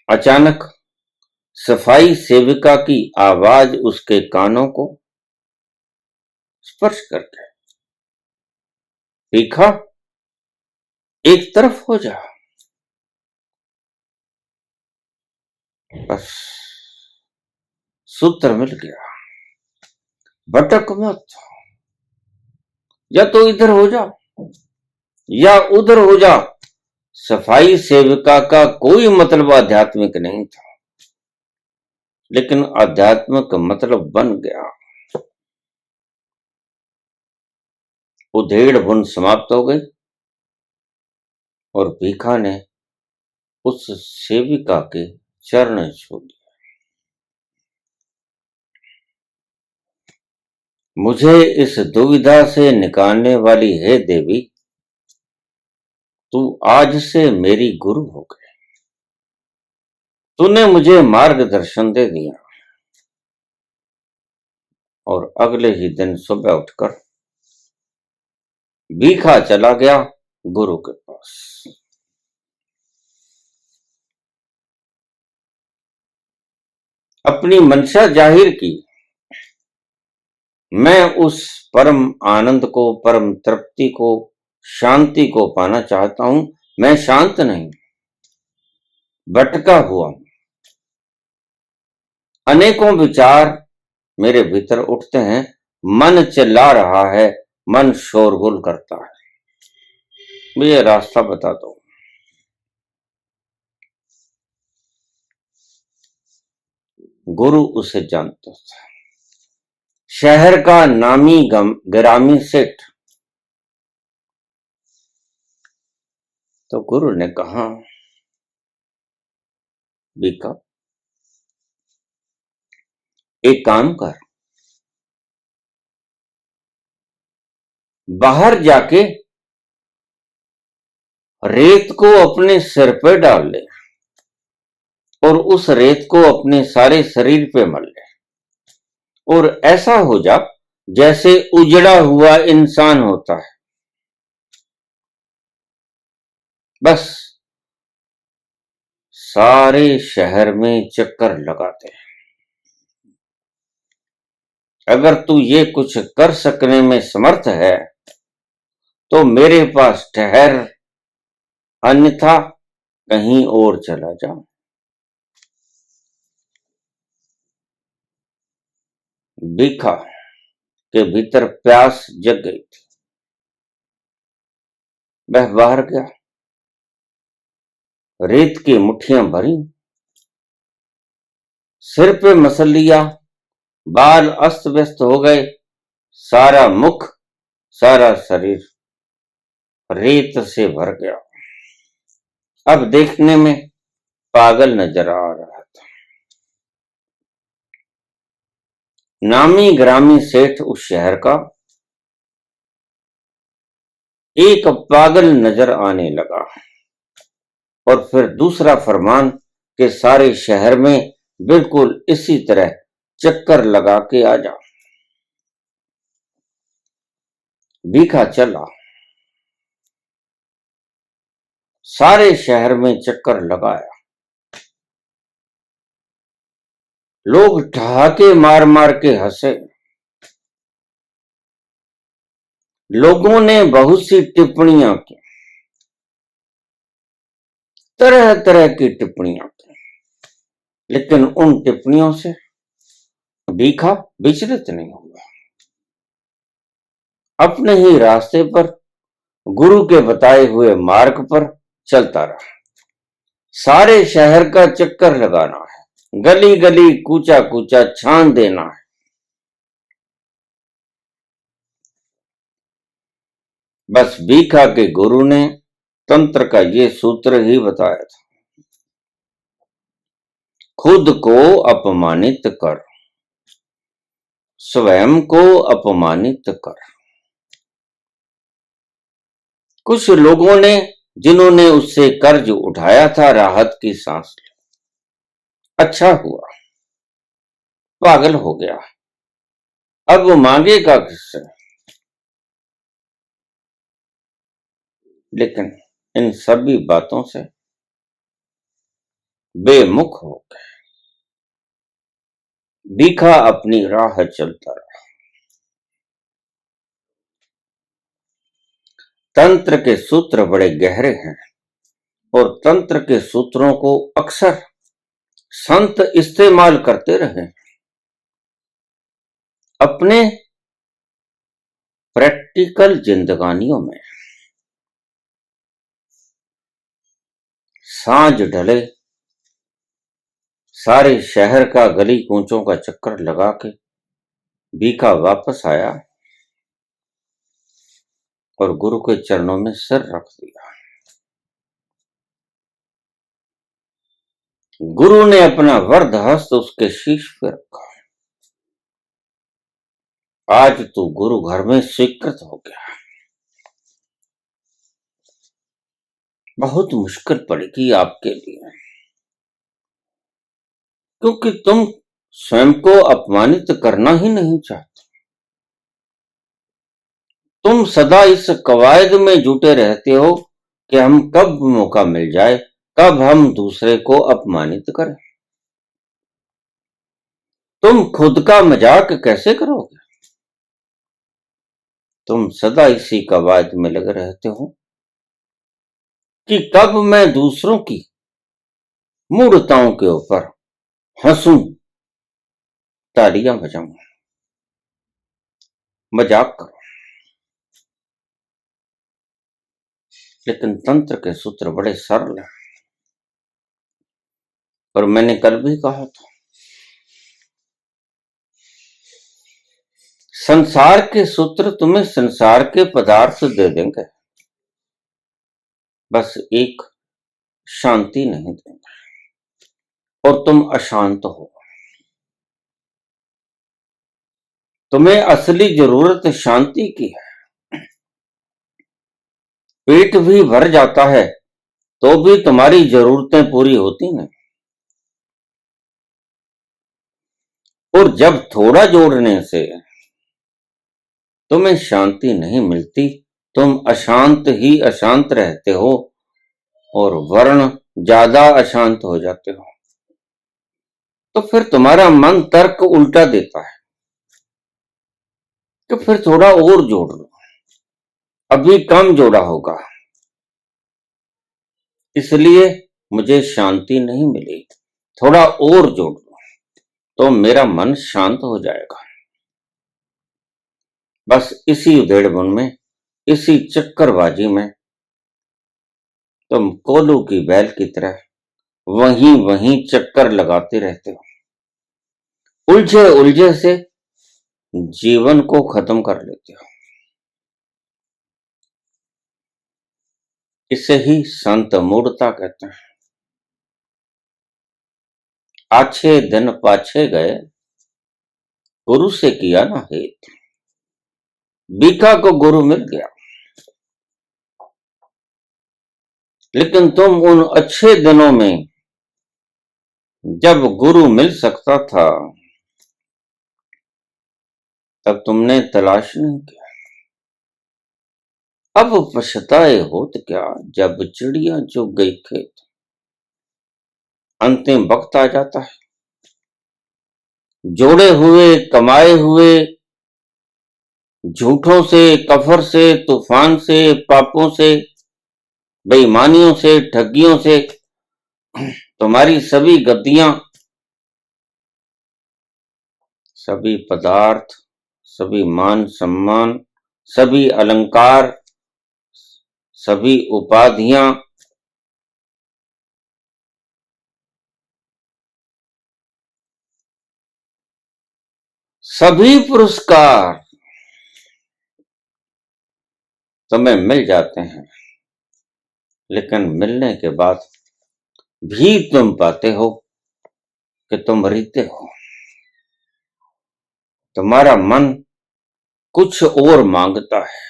अचानक सफाई सेविका की आवाज उसके कानों को स्पर्श कर गई। भीखा, एक तरफ हो जा। बस सूत्र मिल गया। भटक मत, या तो इधर हो जा या उधर हो जा। सफाई सेविका का कोई मतलब आध्यात्मिक नहीं था, लेकिन आध्यात्मिक मतलब बन गया। उधेड़ बुन समाप्त हो गई और भीखा ने उस सेविका के चरण छू लिए। मुझे इस दुविधा से निकालने वाली हे देवी, तू आज से मेरी गुरु हो गई। तूने मुझे मार्गदर्शन दे दिया। और अगले ही दिन सुबह उठकर भीखा चला गया गुरु के पास। अपनी मंशा जाहिर की, मैं उस परम आनंद को, परम तृप्ति को, शांति को पाना चाहता हूं। मैं शांत नहीं, भटका हुआ हूं। अनेकों विचार मेरे भीतर उठते हैं, मन चिल्ला रहा है, मन शोरगुल करता है। मुझे रास्ता बता दो। गुरु उसे जानता था। शहर का नामी गिरामी सेठ। तो गुरु ने कहा, भीखा, एक काम कर, बाहर जाके रेत को अपने सिर पे डाल ले और उस रेत को अपने सारे शरीर पे मल ले, और ऐसा हो जा जैसे उजड़ा हुआ इंसान होता है। बस सारे शहर में चक्कर लगाते हैं। अगर तू ये कुछ कर सकने में समर्थ है तो मेरे पास ठहर, अन्यथा कहीं और चला जा। भीखा के भीतर प्यास जग गई थी। वह बाहर गया, रेत की मुट्ठियां भरी, सिर पे मसल लिया, बाल अस्त व्यस्त हो गए, सारा मुख, सारा शरीर रेत से भर गया। अब देखने में पागल नजर आ रहा था। नामी ग्रामी सेठ उस शहर का एक पागल नजर आने लगा। और फिर दूसरा फरमान कि सारे शहर में बिल्कुल इसी तरह चक्कर लगा के आ जा। भीखा चला, सारे शहर में चक्कर लगाया। लोग ठहाके मार मार के हंसे। लोगों ने बहुत सी टिप्पणियां की, तरह तरह की टिप्पणियां की, लेकिन उन टिप्पणियों से भीखा विचलित नहीं हुआ। अपने ही रास्ते पर, गुरु के बताए हुए मार्ग पर चलता रहा। सारे शहर का चक्कर लगाना है, गली गली कूचा कूचा छान देना है। बस भीखा के गुरु ने तंत्र का ये सूत्र ही बताया था, खुद को अपमानित कर, स्वयं को अपमानित कर। कुछ लोगों ने, जिन्होंने उससे कर्ज उठाया था, राहत की सांस ली। अच्छा हुआ, पागल हो गया, अब वो मांगेगा किससे। लेकिन इन सभी बातों से बेमुख हो गए। भीखा अपनी राह चलता रहा। तंत्र के सूत्र बड़े गहरे हैं और तंत्र के सूत्रों को अक्सर संत इस्तेमाल करते रहे अपने प्रैक्टिकल जिंदगानियों में। सांझ ढले, सारे शहर का गली कूचों का चक्कर लगा के भीखा वापस आया और गुरु के चरणों में सिर रख दिया। गुरु ने अपना वरद हस्त उसके शीश पर रखा। आज तू गुरु घर में स्वीकृत हो गया। बहुत मुश्किल पड़ेगी आपके लिए, क्योंकि तुम स्वयं को अपमानित करना ही नहीं चाहते। तुम सदा इस कवायद में जुटे रहते हो कि हम कब मौका मिल जाए, कब हम दूसरे को अपमानित करें। तुम खुद का मजाक कैसे करोगे? तुम सदा इसी कवायद में लगे रहते हो कि कब मैं दूसरों की मूर्ताओं के ऊपर हंसूं, तालियां बजाऊं, मजाक करूं। लेकिन तंत्र के सूत्र बड़े सरल हैं और मैंने कल भी कहा था, संसार के सूत्र तुम्हें संसार के पदार्थ दे देंगे, बस एक शांति नहीं देंगे और तुम अशांत हो। तुम्हें असली जरूरत शांति की है। पेट भी भर जाता है तो भी तुम्हारी जरूरतें पूरी होती नहीं, और जब थोड़ा जोड़ने से तुम्हें शांति नहीं मिलती, तुम अशांत ही अशांत रहते हो और वर्ण ज्यादा अशांत हो जाते हो। तो फिर तुम्हारा मन तर्क उल्टा देता है कि फिर थोड़ा और जोड़ लो, अभी कम जोड़ा होगा, इसलिए मुझे शांति नहीं मिली, थोड़ा और जोड़ लो तो मेरा मन शांत हो जाएगा। बस इसी उधेड़बुन में, इसी चक्करबाजी में तुम कोल्हू की बैल की तरह वहीं वहीं चक्कर लगाते रहते हो, उलझे उलझे से जीवन को खत्म कर लेते हो। इसे ही संत मूढ़ता कहते हैं। आछे दिन पाछे गए, गुरु से किया ना हेत। भीखा को गुरु मिल गया, लेकिन तुम उन अच्छे दिनों में जब गुरु मिल सकता था तब तुमने तलाश नहीं किया। अब पछताए होत क्या, जब चिड़िया चुग गई खेत। अंतिम वक्त आ जाता है, जोड़े हुए कमाए हुए झूठों से, कफर से, तूफान से, पापों से, बेईमानियों से, ठगियों से तुम्हारी सभी गतियां, सभी पदार्थ, सभी मान सम्मान, सभी अलंकार, सभी उपाधियां सभी पुरस्कार तुम्हें मिल जाते हैं, लेकिन मिलने के बाद भी तुम पाते हो कि तुम रीते हो। तुम्हारा मन कुछ और मांगता है।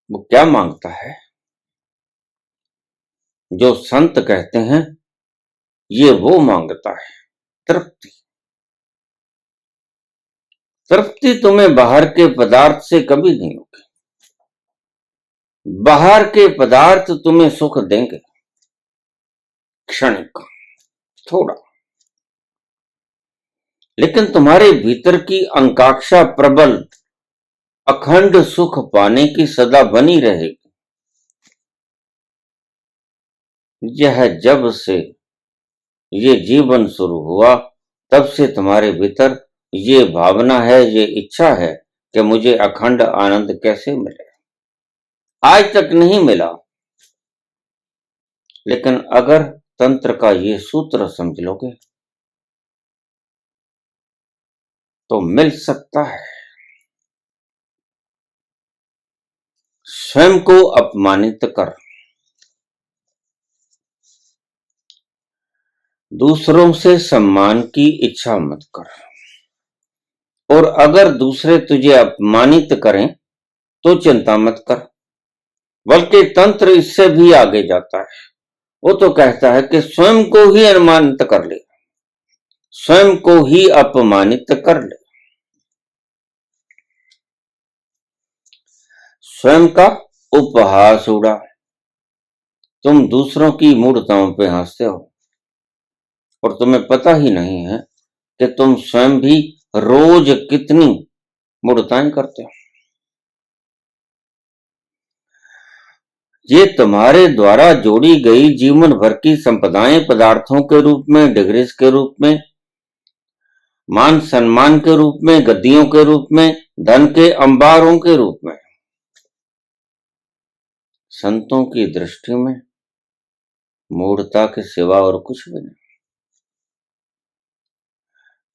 वो क्या मांगता है? जो संत कहते हैं ये वो मांगता है, तृप्ति। तृप्ति तुम्हें बाहर के पदार्थ से कभी नहीं होगी। बाहर के पदार्थ तुम्हें सुख देंगे, क्षणिक, थोड़ा, लेकिन तुम्हारे भीतर की आकांक्षा प्रबल, अखंड सुख पाने की सदा बनी रहेगी। यह जब से ये जीवन शुरू हुआ तब से तुम्हारे भीतर ये भावना है, ये इच्छा है कि मुझे अखंड आनंद कैसे मिले। आज तक नहीं मिला, लेकिन अगर तंत्र का ये सूत्र समझ लोगे तो मिल सकता है। स्वयं को अपमानित कर, दूसरों से सम्मान की इच्छा मत कर, और अगर दूसरे तुझे अपमानित करें तो चिंता मत कर। बल्कि तंत्र इससे भी आगे जाता है। वो तो कहता है कि स्वयं को ही अनुमानित कर ले, स्वयं को ही अपमानित कर ले। स्वयं का उपहास उड़ा। तुम दूसरों की मूर्खताओं पे हंसते हो और तुम्हें पता ही नहीं है कि तुम स्वयं भी रोज कितनी मूर्खताएं करते हो। ये तुम्हारे द्वारा जोड़ी गई जीवन भर की संपदाएं, पदार्थों के रूप में, डिग्रीज के रूप में, मान सम्मान के रूप में, गद्दियों के रूप में, धन के अंबारों के रूप में, संतों की दृष्टि में मूढ़ता के सिवा और कुछ भी नहीं।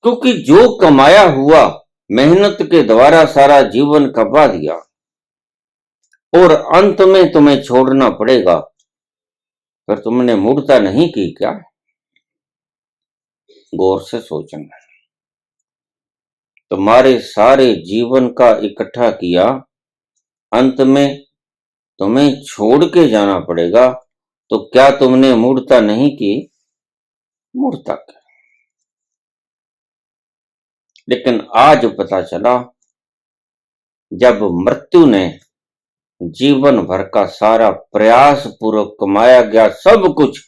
क्योंकि जो कमाया हुआ मेहनत के द्वारा सारा जीवन खपा दिया और अंत में तुम्हें छोड़ना पड़ेगा, फिर तुमने मूढ़ता नहीं की क्या? गौर से सोचना। तुम्हारे सारे जीवन का इकट्ठा किया, अंत में तुम्हें छोड़ के जाना पड़ेगा, तो क्या तुमने मूढ़ता नहीं की? मूढ़ता की। लेकिन आज पता चला, जब मृत्यु ने जीवन भर का सारा प्रयास पूर्वक कमाया गया सब कुछ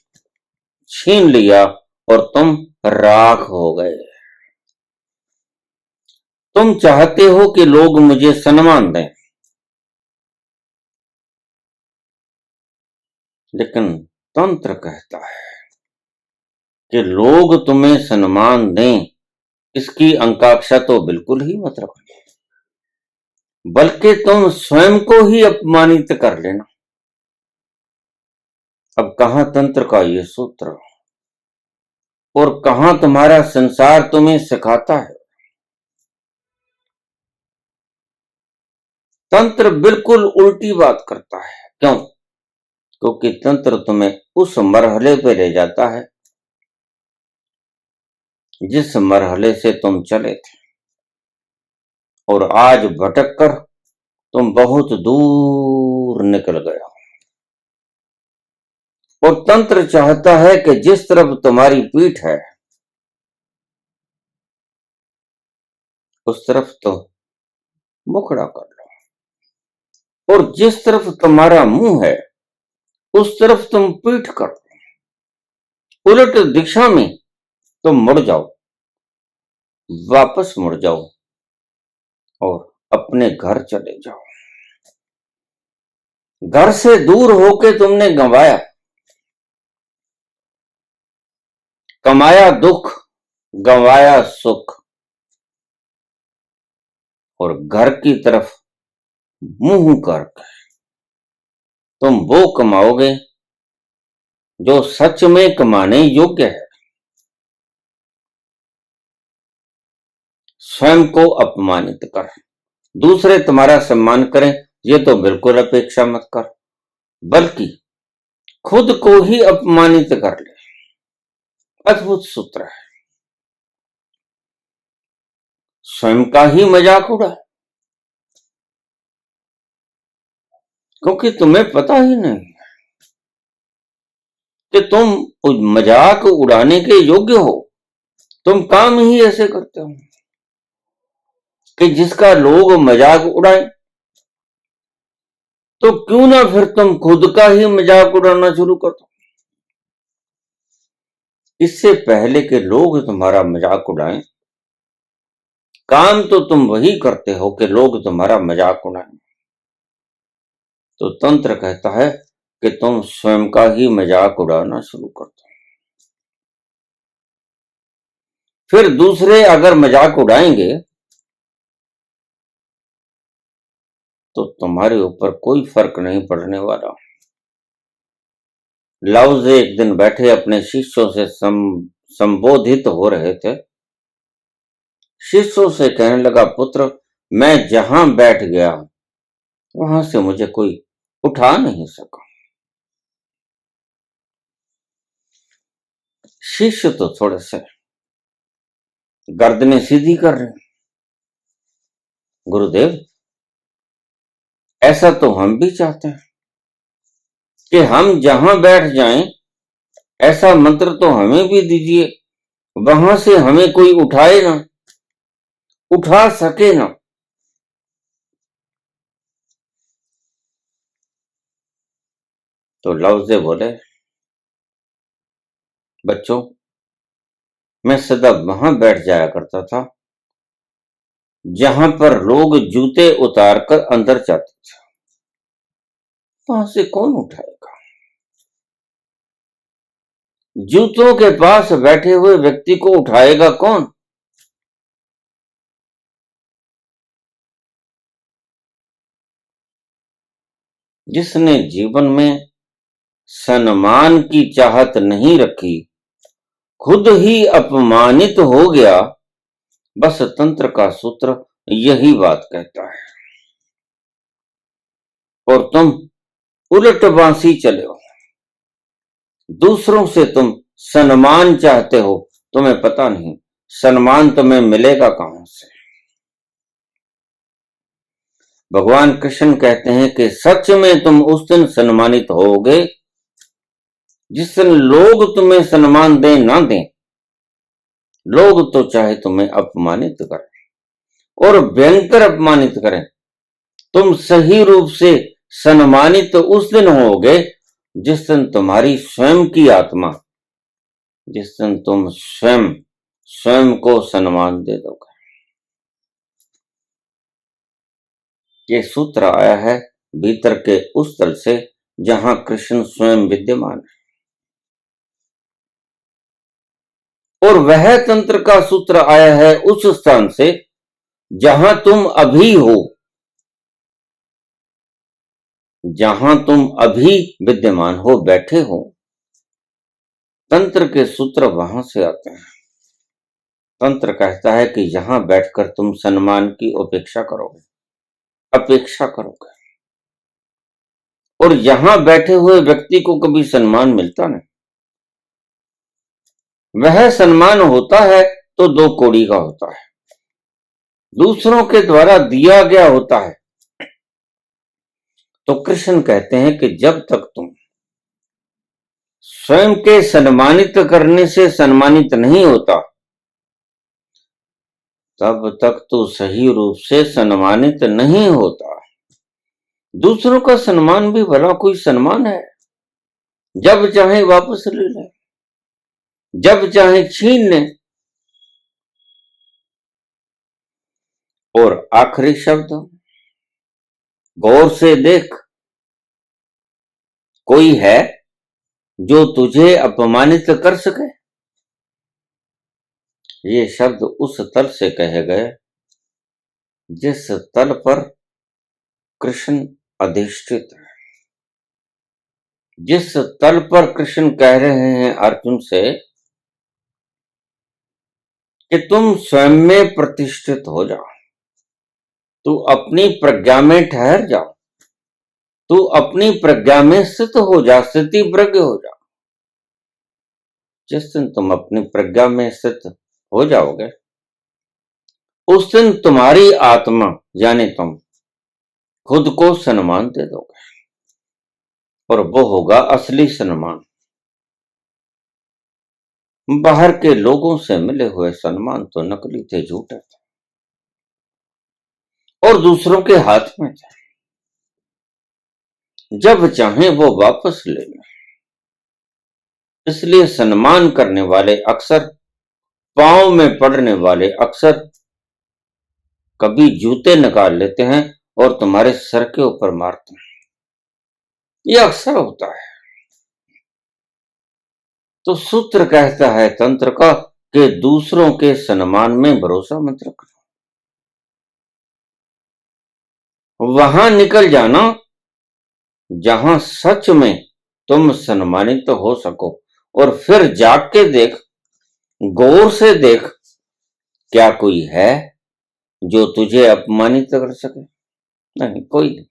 छीन लिया और तुम राख हो गए। तुम चाहते हो कि लोग मुझे सम्मान दें, लेकिन तंत्र कहता है कि लोग तुम्हें सम्मान दें, इसकी आकांक्षा तो बिल्कुल ही मत रखो, बल्कि तुम स्वयं को ही अपमानित कर लेना। अब कहां तंत्र का ये सूत्र और कहां तुम्हारा संसार तुम्हें सिखाता है? तंत्र बिल्कुल उल्टी बात करता है। क्यों? क्योंकि तंत्र तुम्हें उस मरहले पे ले जाता है जिस मरहले से तुम चले थे, और आज भटक कर तुम बहुत दूर निकल गए हो। और तंत्र चाहता है कि जिस तरफ तुम्हारी पीठ है उस तरफ तो मुखड़ा कर लो, और जिस तरफ तुम्हारा मुंह है उस तरफ तुम पीठ कर लो। उलट दिशा में तुम मुड़ जाओ, वापस मुड़ जाओ और अपने घर चले जाओ। घर से दूर होके तुमने गंवाया, कमाया दुख, गंवाया सुख, और घर की तरफ मुंह करके तुम वो कमाओगे जो सच में कमाने योग्य है। स्वयं को अपमानित कर। दूसरे तुम्हारा सम्मान करें ये तो बिल्कुल अपेक्षा मत कर, बल्कि खुद को ही अपमानित कर ले। अद्भुत सूत्र है। स्वयं का ही मजाक उड़ा, क्योंकि तुम्हें पता ही नहीं कि तुम मजाक उड़ाने के योग्य हो। तुम काम ही ऐसे करते हो कि जिसका लोग मजाक उड़ाए, तो क्यों ना फिर तुम खुद का ही मजाक उड़ाना शुरू कर दो। इससे पहले कि लोग तुम्हारा मजाक उड़ाएं, काम तो तुम वही करते हो कि लोग तुम्हारा मजाक उड़ाएं। तो तंत्र कहता है कि तुम स्वयं का ही मजाक उड़ाना शुरू कर दो। फिर दूसरे अगर मजाक उड़ाएंगे तो तुम्हारे ऊपर कोई फर्क नहीं पड़ने वाला। लाओज़े एक दिन बैठे अपने शिष्यों से संबोधित हो रहे थे। शिष्यों से कहने लगा, पुत्र, मैं जहां बैठ गया वहां से मुझे कोई उठा नहीं सका। शिष्य तो थोड़े से गर्दनें सीधी कर रहे हैं। गुरुदेव, ऐसा तो हम भी चाहते हैं कि हम जहां बैठ जाएं, ऐसा मंत्र तो हमें भी दीजिए, वहां से हमें कोई उठाए ना, उठा सके ना। तो लाओज़े बोले, बच्चों, मैं सदा वहां बैठ जाया करता था जहां पर लोग जूते उतारकर अंदर जाते थे। वहां से कौन उठाएगा? जूतों के पास बैठे हुए व्यक्ति को उठाएगा कौन? जिसने जीवन में सम्मान की चाहत नहीं रखी, खुद ही अपमानित हो गया। बस तंत्र का सूत्र यही बात कहता है। और तुम उलट बांसी चले हो, दूसरों से तुम सम्मान चाहते हो। तुम्हें पता नहीं सम्मान तुम्हें मिलेगा कहां से। भगवान कृष्ण कहते हैं कि सच में तुम उस दिन सम्मानित होगे जिस दिन लोग तुम्हें सम्मान दें ना दें, लोग तो चाहे तुम्हें अपमानित करें और भयंकर अपमानित करें, तुम सही रूप से सम्मानित उस दिन होगे जिस दिन तुम्हारी स्वयं की आत्मा, जिस दिन तुम स्वयं स्वयं को सम्मान दे दोगे। ये सूत्र आया है भीतर के उस तल से जहां कृष्ण स्वयं विद्यमान है। और वह तंत्र का सूत्र आया है उस स्थान से जहां तुम अभी हो, जहां तुम अभी विद्यमान हो, बैठे हो। तंत्र के सूत्र वहां से आते हैं। तंत्र कहता है कि यहां बैठकर तुम सम्मान की अपेक्षा करोगे, अपेक्षा करोगे। और यहां बैठे हुए व्यक्ति को कभी सम्मान मिलता नहीं। वह सम्मान होता है तो दो कौड़ी का होता है, दूसरों के द्वारा दिया गया होता है। तो कृष्ण कहते हैं कि जब तक तुम स्वयं के सम्मानित करने से सम्मानित नहीं होता, तब तक तो सही रूप से सम्मानित नहीं होता। दूसरों का सम्मान भी भला कोई सम्मान है? जब चाहे वापस ले ले, जब चाहे छीन ले। और आखिरी शब्द, गौर से देख, कोई है जो तुझे अपमानित कर सके? ये शब्द उस तल से कहे गए जिस तल पर कृष्ण अधिष्ठित है, जिस तल पर कृष्ण कह रहे हैं अर्जुन से कि तुम स्वयं में प्रतिष्ठित हो जाओ, तू अपनी प्रज्ञा में ठहर जाओ, तू अपनी प्रज्ञा में स्थित हो जा, स्थिति प्रज्ञ हो जा। जिस दिन तुम अपनी प्रज्ञा में स्थित हो जाओगे, उस दिन तुम्हारी आत्मा यानी तुम खुद को सम्मान दे दोगे, और वो होगा असली सम्मान। बाहर के लोगों से मिले हुए सम्मान तो नकली थे, झूठे थे, और दूसरों के हाथ में थे। जब चाहे वो वापस ले लें। इसलिए सम्मान करने वाले अक्सर, पांव में पड़ने वाले अक्सर कभी जूते निकाल लेते हैं और तुम्हारे सर के ऊपर मारते हैं। यह अक्सर होता है। तो सूत्र कहता है तंत्र का कि दूसरों के सम्मान में भरोसा मत रखना। वहां निकल जाना जहां सच में तुम सम्मानित तो हो सको, और फिर जाग के देख, गौर से देख, क्या कोई है जो तुझे अपमानित कर सके? नहीं, कोई नहीं।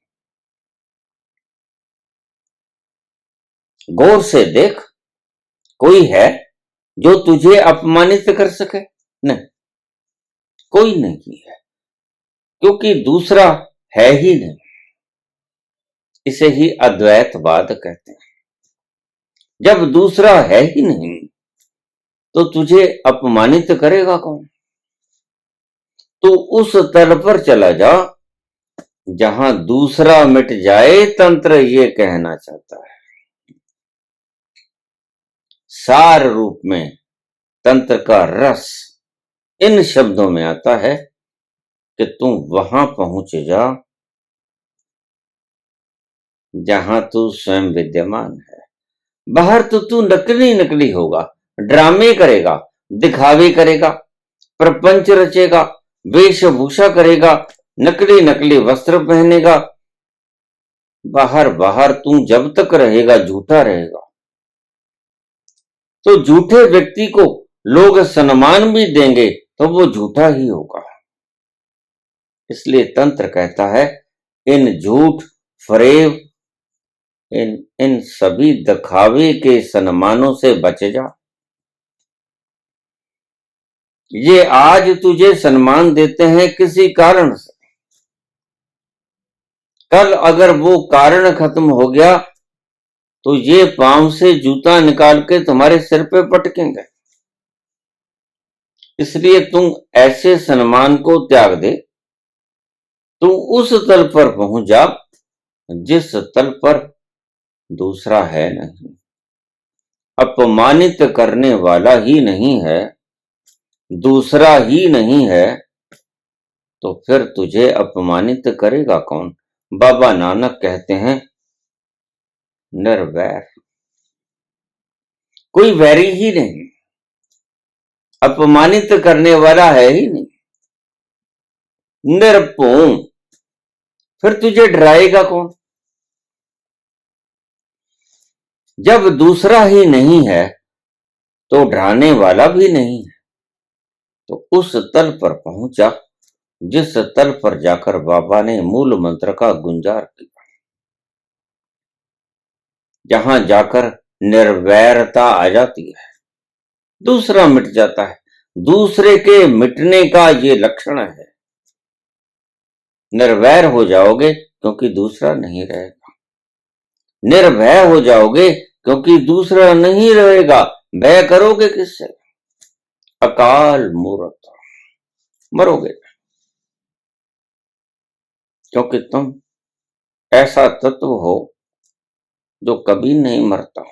गौर से देख, कोई है जो तुझे अपमानित कर सके? नहीं, कोई नहीं है, क्योंकि दूसरा है ही नहीं। इसे ही अद्वैतवाद कहते हैं। जब दूसरा है ही नहीं तो तुझे अपमानित करेगा कौन? तो उस तल पर चला जा जहां दूसरा मिट जाए, तंत्र ये कहना चाहता है। सार रूप में तंत्र का रस इन शब्दों में आता है कि तू वहां पहुंच जा जहां तू स्वयं विद्यमान है। बाहर तो तू नकली नकली होगा, ड्रामे करेगा, दिखावे करेगा, प्रपंच रचेगा, वेशभूषा करेगा, नकली नकली वस्त्र पहनेगा। बाहर बाहर तू जब तक रहेगा झूठा रहेगा। तो झूठे व्यक्ति को लोग सम्मान भी देंगे तो वो झूठा ही होगा। इसलिए तंत्र कहता है इन झूठ, फरेब, इन सभी दिखावे के सम्मानों से बच जा। ये आज तुझे सम्मान देते हैं किसी कारण से, कल अगर वो कारण खत्म हो गया तो ये पांव से जूता निकाल के तुम्हारे सिर पे पटकेंगे। इसलिए तुम ऐसे सम्मान को त्याग दे, तुम उस तल पर पहुंच जा जिस तल पर दूसरा है नहीं, अपमानित करने वाला ही नहीं है, दूसरा ही नहीं है, तो फिर तुझे अपमानित करेगा कौन? बाबा नानक कहते हैं निर्वैर, कोई वैरी ही नहीं, अपमानित करने वाला है ही नहीं, निरपों, फिर तुझे डराएगा कौन? जब दूसरा ही नहीं है तो डराने वाला भी नहीं है। तो उस तल पर पहुंचा जिस तल पर जाकर बाबा ने मूल मंत्र का गुंजार किया, जहां जाकर निर्वैरता आ जाती है, दूसरा मिट जाता है। दूसरे के मिटने का ये लक्षण है। निर्वैर हो जाओगे क्योंकि दूसरा नहीं रहेगा, निर्भय हो जाओगे क्योंकि दूसरा नहीं रहेगा। भय करोगे किससे? अकाल मूर्त, मरोगे, क्योंकि तुम ऐसा तत्व हो जो कभी नहीं मरता,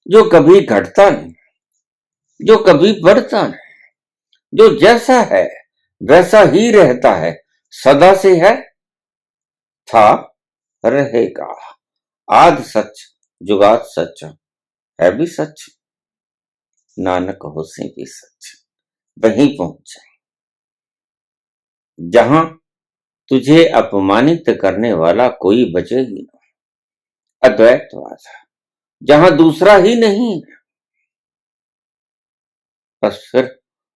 जो कभी घटता नहीं, जो कभी बढ़ता नहीं, जो जैसा है वैसा ही रहता है, सदा से है, था, रहेगा। आद सच, जुगाद सच, है भी सच, नानक होसे भी सच। वहीं पहुंचे जहां तुझे अपमानित करने वाला कोई बचे ही ना। अद्वैतवाद, जहां दूसरा ही नहीं है, बस फिर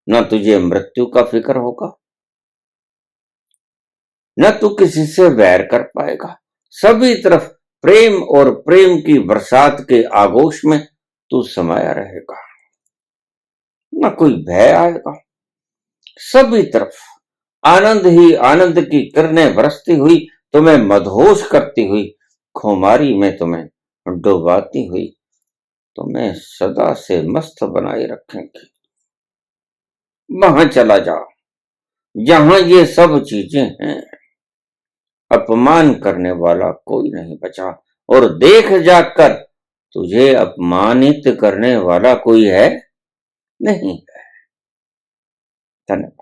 न तुझे मृत्यु का फिक्र होगा, न तू किसी से वैर कर पाएगा। सभी तरफ प्रेम और प्रेम की बरसात के आगोश में तू समाया रहेगा, न कोई भय आएगा। सभी तरफ आनंद ही आनंद की किरणें बरसती हुई तुम्हें मदहोश करती हुई, खुमारी में तुम्हें डुबाती हुई तुम्हें सदा से मस्त बनाए रखेंगे। वहां चला जा जहां ये सब चीजें हैं। अपमान करने वाला कोई नहीं बचा, और देख जाकर तुझे अपमानित करने वाला कोई है नहीं है। धन्यवाद।